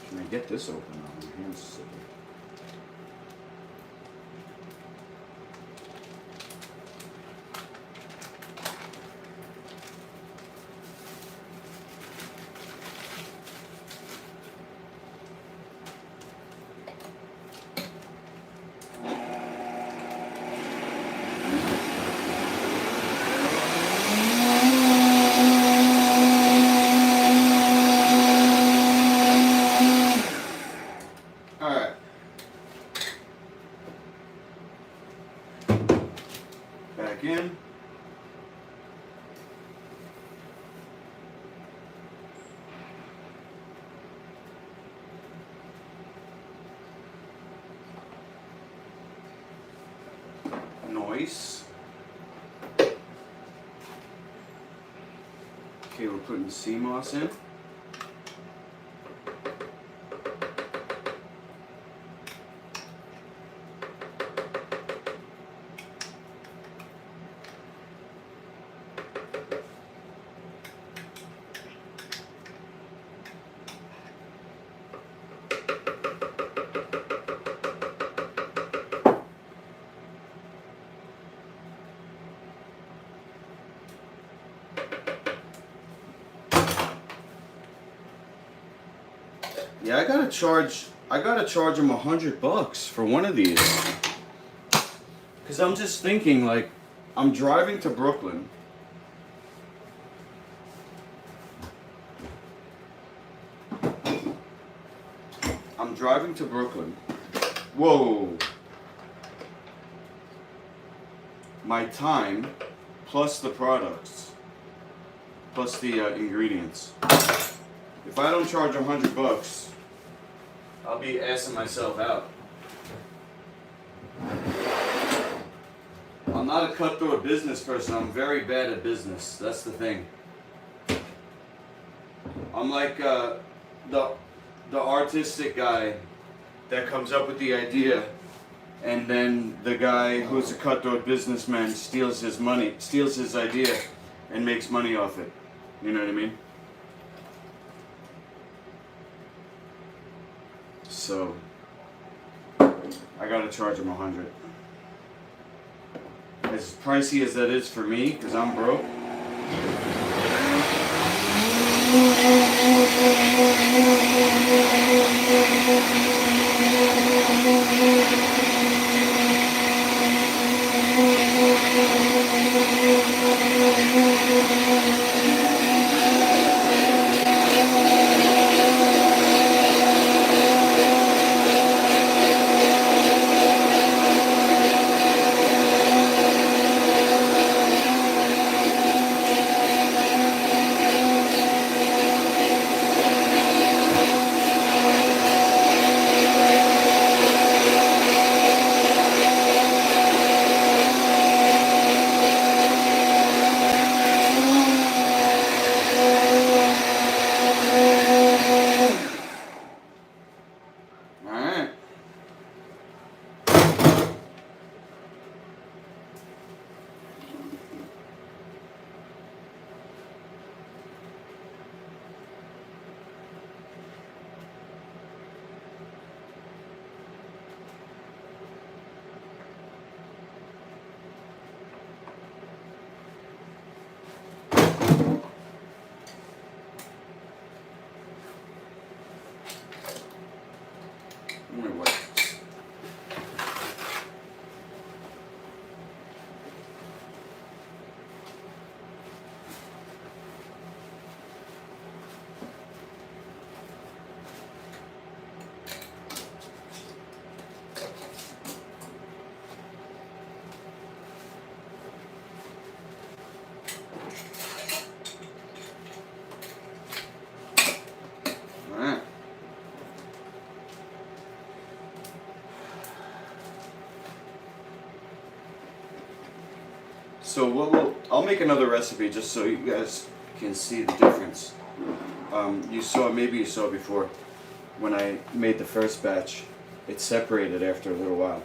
Can I get this open now? My hands are slipping. Back in. Nice. Okay, we're putting sea moss in. Yeah, I gotta charge him $100 for one of these. Cause I'm just thinking, like, I'm driving to Brooklyn. Whoa. My time, plus the products, plus the ingredients. If I don't charge $100, I'll be assing myself out. I'm not a cutthroat business person. I'm very bad at business. That's the thing. I'm like the artistic guy that comes up with the idea, and then the guy who's a cutthroat businessman steals his money, steals his idea, and makes money off it. You know what I mean? So I gotta charge him $100. As pricey as that is for me, because I'm broke. So I'll make another recipe just so you guys can see the difference. You saw it before when I made the first batch. It separated after a little while.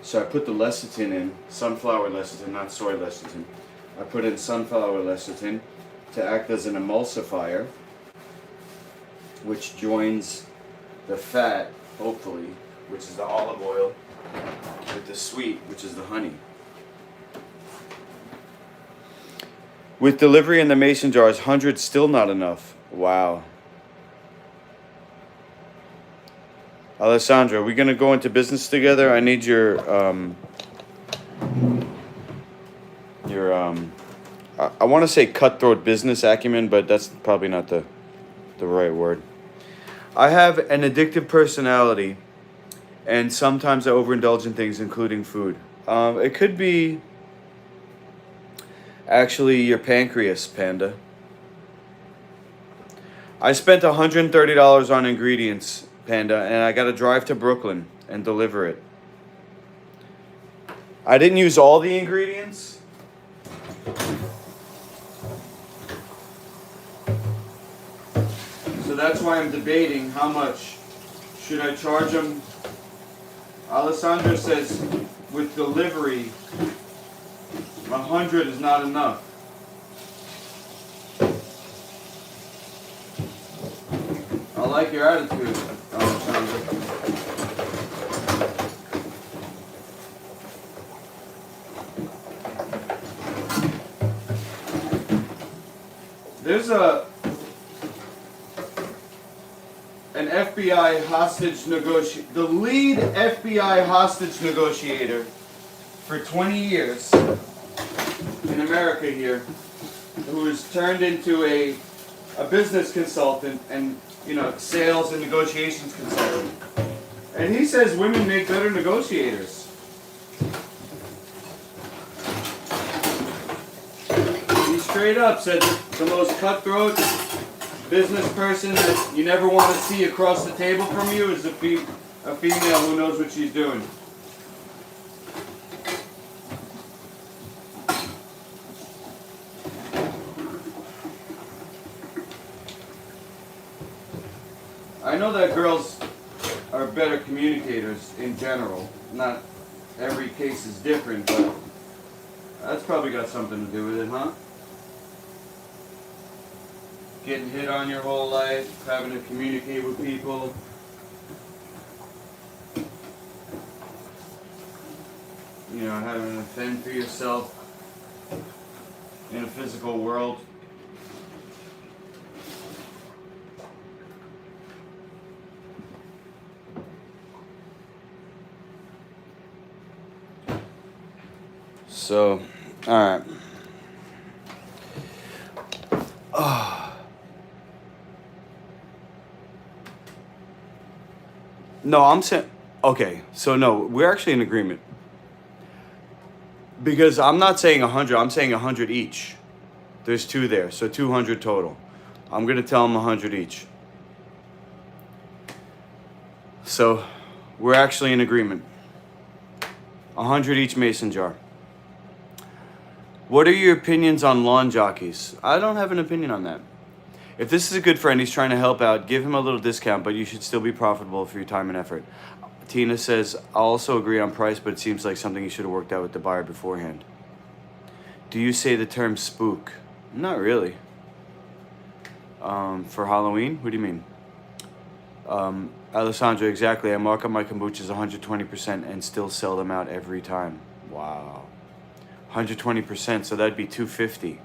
So I put the lecithin in, sunflower lecithin, not soy lecithin. I put in sunflower lecithin to act as an emulsifier, which joins the fat, hopefully, which is the olive oil, with the sweet, which is the honey. With delivery in the mason jars, 100 still not enough. Wow. Alessandra, are we going to go into business together? I need your I want to say cutthroat business acumen, but that's probably not the right word. I have an addictive personality, and sometimes I overindulge in things, including food. It could be actually your pancreas, Panda. I spent $130 on ingredients, Panda, and I got to drive to Brooklyn and deliver it. I didn't use all the ingredients. So that's why I'm debating how much. Should I charge them? Alessandro says with delivery, 100 is not enough. I like your attitude, Alessandro. There's an FBI hostage negotiator, the lead FBI hostage negotiator for 20 years in America here, who is turned into a business consultant and, sales and negotiations consultant. And he says women make better negotiators. He straight up said the most cutthroat business person that you never want to see across the table from you is a female who knows what she's doing. I know that girls are better communicators in general. Not every case is different, but that's probably got something to do with it, huh? Getting hit on your whole life, having to communicate with people. Having to fend for yourself in a physical world. So, alright. No, I'm saying, okay, so no, we're actually in agreement. Because I'm not saying 100, I'm saying 100 each. There's two there, so 200 total. I'm going to tell them 100 each. So, we're actually in agreement. 100 each mason jar. What are your opinions on lawn jockeys? I don't have an opinion on that. If this is a good friend, he's trying to help out, give him a little discount, but you should still be profitable for your time and effort. Tina says, I also agree on price, but it seems like something you should have worked out with the buyer beforehand. Do you say the term spook? Not really. For Halloween? What do you mean? Alessandro, exactly. I mark up my kombuchas 120% and still sell them out every time. Wow. 120%, so that'd be $250.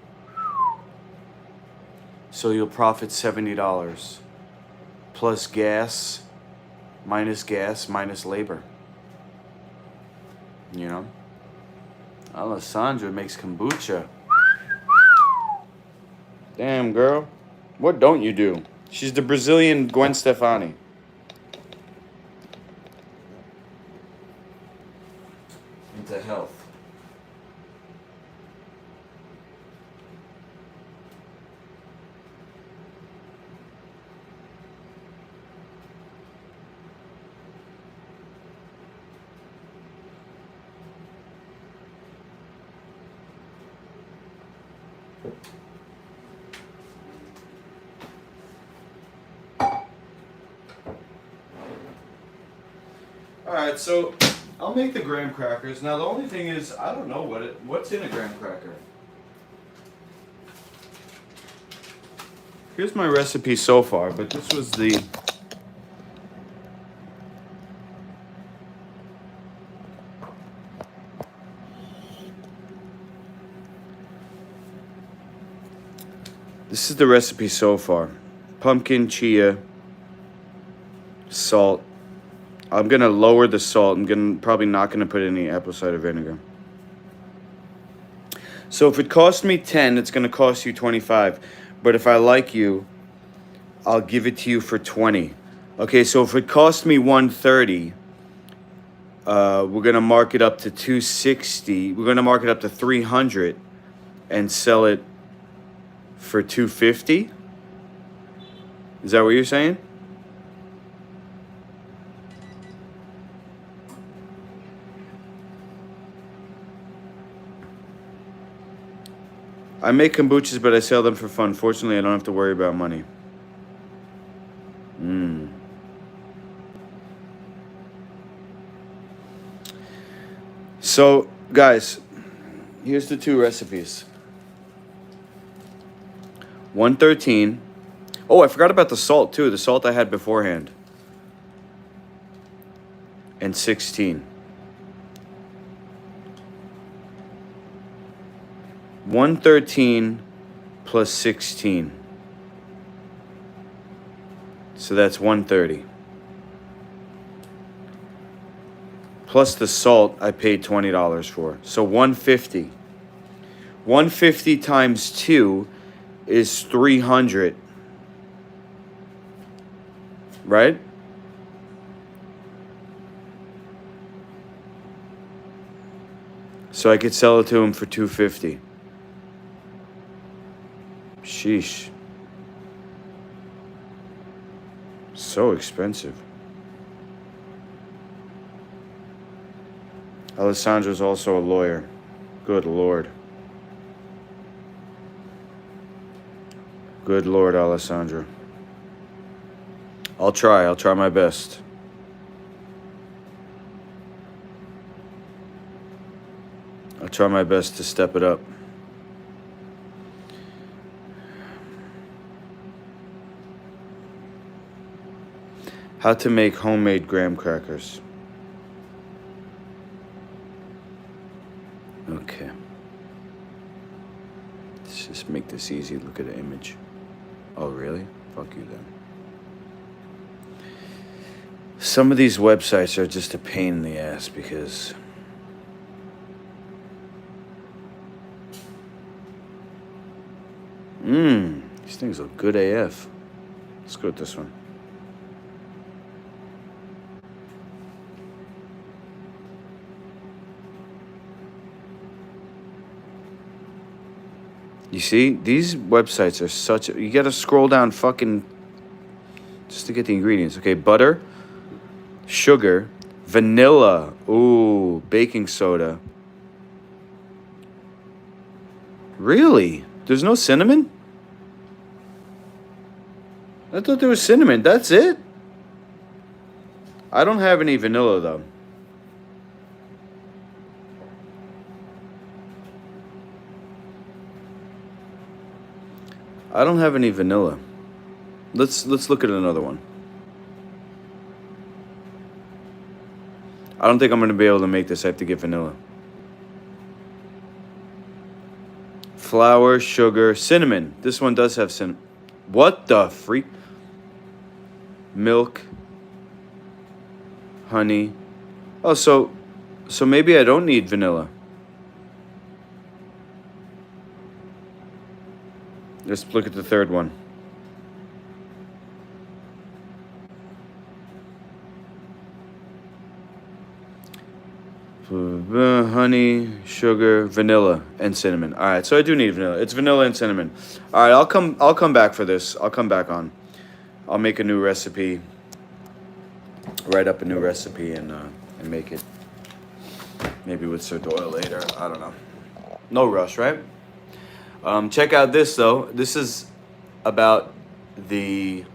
So you'll profit $70 plus gas, minus labor. Alessandra makes kombucha. Damn, girl. What don't you do? She's the Brazilian Gwen Stefani. Into health. Alright, so I'll make the graham crackers. Now the only thing is, I don't know what's in a graham cracker. Here's my recipe so far, but this was the... This is the recipe so far. Pumpkin, chia, salt. I'm gonna lower the salt. Probably not gonna put any apple cider vinegar. So if it costs me 10, it's gonna cost you 25. But if I like you, I'll give it to you for 20. Okay, so if it costs me 130, we're gonna mark it up to 260. We're gonna mark it up to 300 and sell it for 250. Is that what you're saying? I make kombuchas, but I sell them for fun. Fortunately, I don't have to worry about money. So, guys, here's the two recipes. 113. Oh, I forgot about the salt, too. The salt I had beforehand. And 16. 113 plus 16. So that's 130. Plus the salt I paid $20 for. So 150. 150 times 2 is 300. Right? So I could sell it to him for 250. Sheesh. So expensive. Alessandro's also a lawyer. Good Lord. Good Lord, Alessandro. I'll try my best. I'll try my best to step it up. How to make homemade graham crackers. Okay. Let's just make this easy. Look at the image. Oh, really? Fuck you then. Some of these websites are just a pain in the ass because these things look good AF. Let's go with this one. You see, these websites are such a... You gotta scroll down fucking... just to get the ingredients. Okay, butter, sugar, vanilla, ooh, baking soda. Really? There's no cinnamon? I thought there was cinnamon. That's it? I don't have any vanilla, though. I don't have any vanilla. Let's look at another one. I don't think I'm gonna be able to make this. I have to get vanilla. Flour, sugar, cinnamon. This one does have cinnamon. What the freak? Milk, honey. Oh, so maybe I don't need vanilla. Let's look at the third one. Honey, sugar, vanilla, and cinnamon. All right, so I do need vanilla. It's vanilla and cinnamon. All right, I'll come back for this. I'll come back on. I'll make a new recipe. Write up a new recipe and make it. Maybe with Sir Doyle later. I don't know. No rush, right? Check out this though. This is about the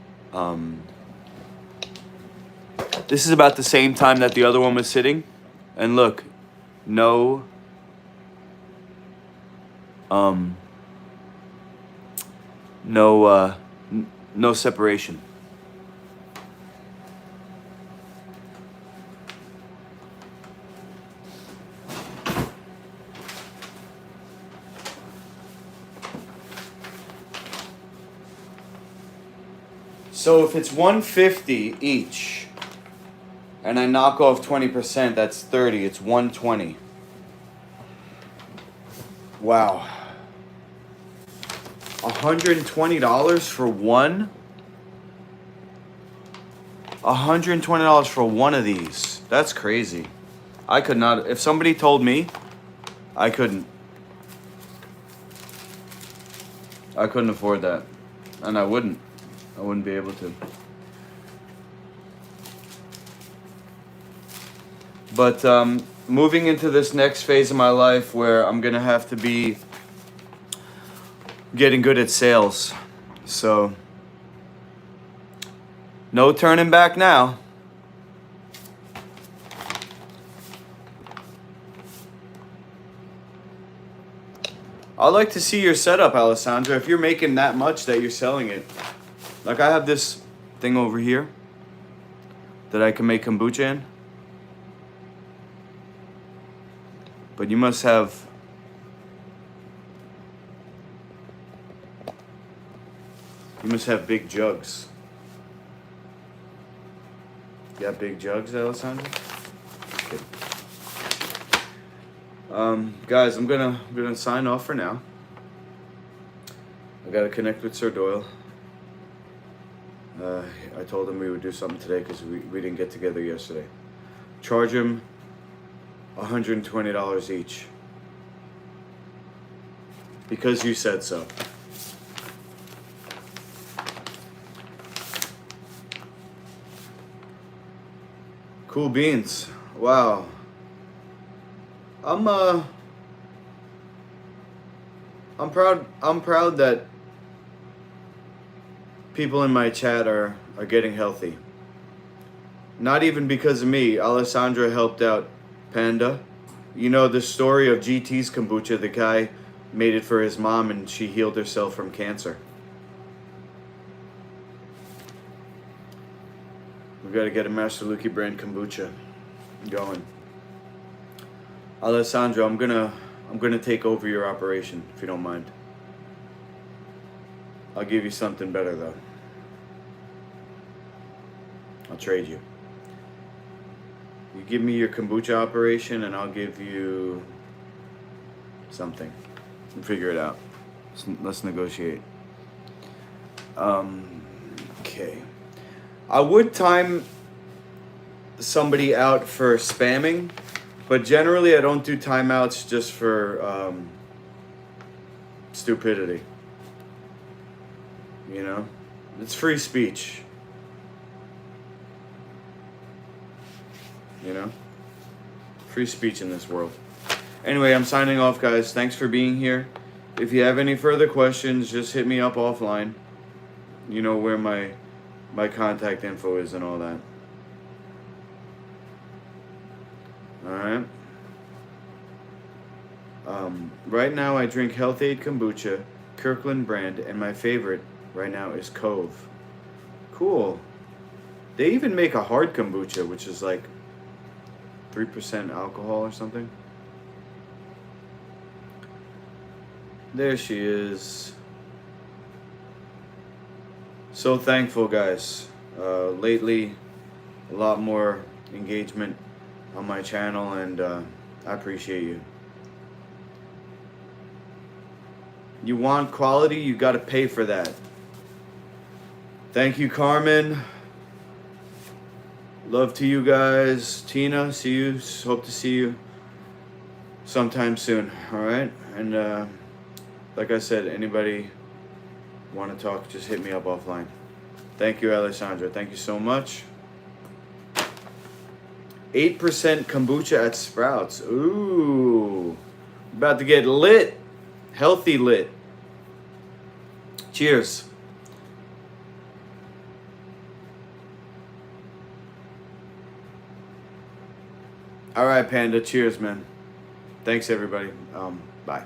this is about the same time that the other one was sitting, and look, no no separation. So if it's 150 each, and I knock off 20%, that's 30. It's 120. Wow. $120 for one? $120 for one of these. That's crazy. I could not. If somebody told me, I couldn't. I couldn't afford that. And I wouldn't. I wouldn't be able to. But moving into this next phase of my life where I'm going to have to be getting good at sales. So, no turning back now. I'd like to see your setup, Alessandra. If you're making that much that you're selling it. Like I have this thing over here that I can make kombucha in. But you must have big jugs. You got big jugs, Alessandra? Okay. Guys, I'm gonna sign off for now. I gotta connect with Sir Doyle. I told him we would do something today because we didn't get together yesterday. Charge him $120 each. Because you said so. Cool beans. Wow. I'm proud that people in my chat are getting healthy. Not even because of me. Alessandra helped out Panda. You know the story of GT's kombucha. The guy made it for his mom and she healed herself from cancer. We've got to get a Master Luki brand kombucha going. Alessandra, I'm gonna take over your operation if you don't mind. I'll give you something better though. I'll trade you. You give me your kombucha operation and I'll give you something. We'll figure it out. Let's negotiate. Okay. I would time somebody out for spamming, but generally I don't do timeouts just for stupidity. You know? It's free speech. You know? Free speech in this world. Anyway, I'm signing off, guys. Thanks for being here. If you have any further questions, just hit me up offline. You know where my contact info is and all that. Alright? Right now I drink Health Aid Kombucha, Kirkland brand, and my favorite right now is Cove. Cool. They even make a hard kombucha, which is like 3% alcohol or something. There she is. So thankful, guys. Lately, a lot more engagement on my channel, and I appreciate you. You want quality, you gotta pay for that. Thank you, Carmen. Love to you guys. Tina, see you. Hope to see you sometime soon. Alright? And like I said, anybody want to talk, just hit me up offline. Thank you, Alessandra. Thank you so much. 8% kombucha at Sprouts. Ooh. About to get lit. Healthy lit. Cheers. All right, Panda. Cheers, man. Thanks, everybody. Bye.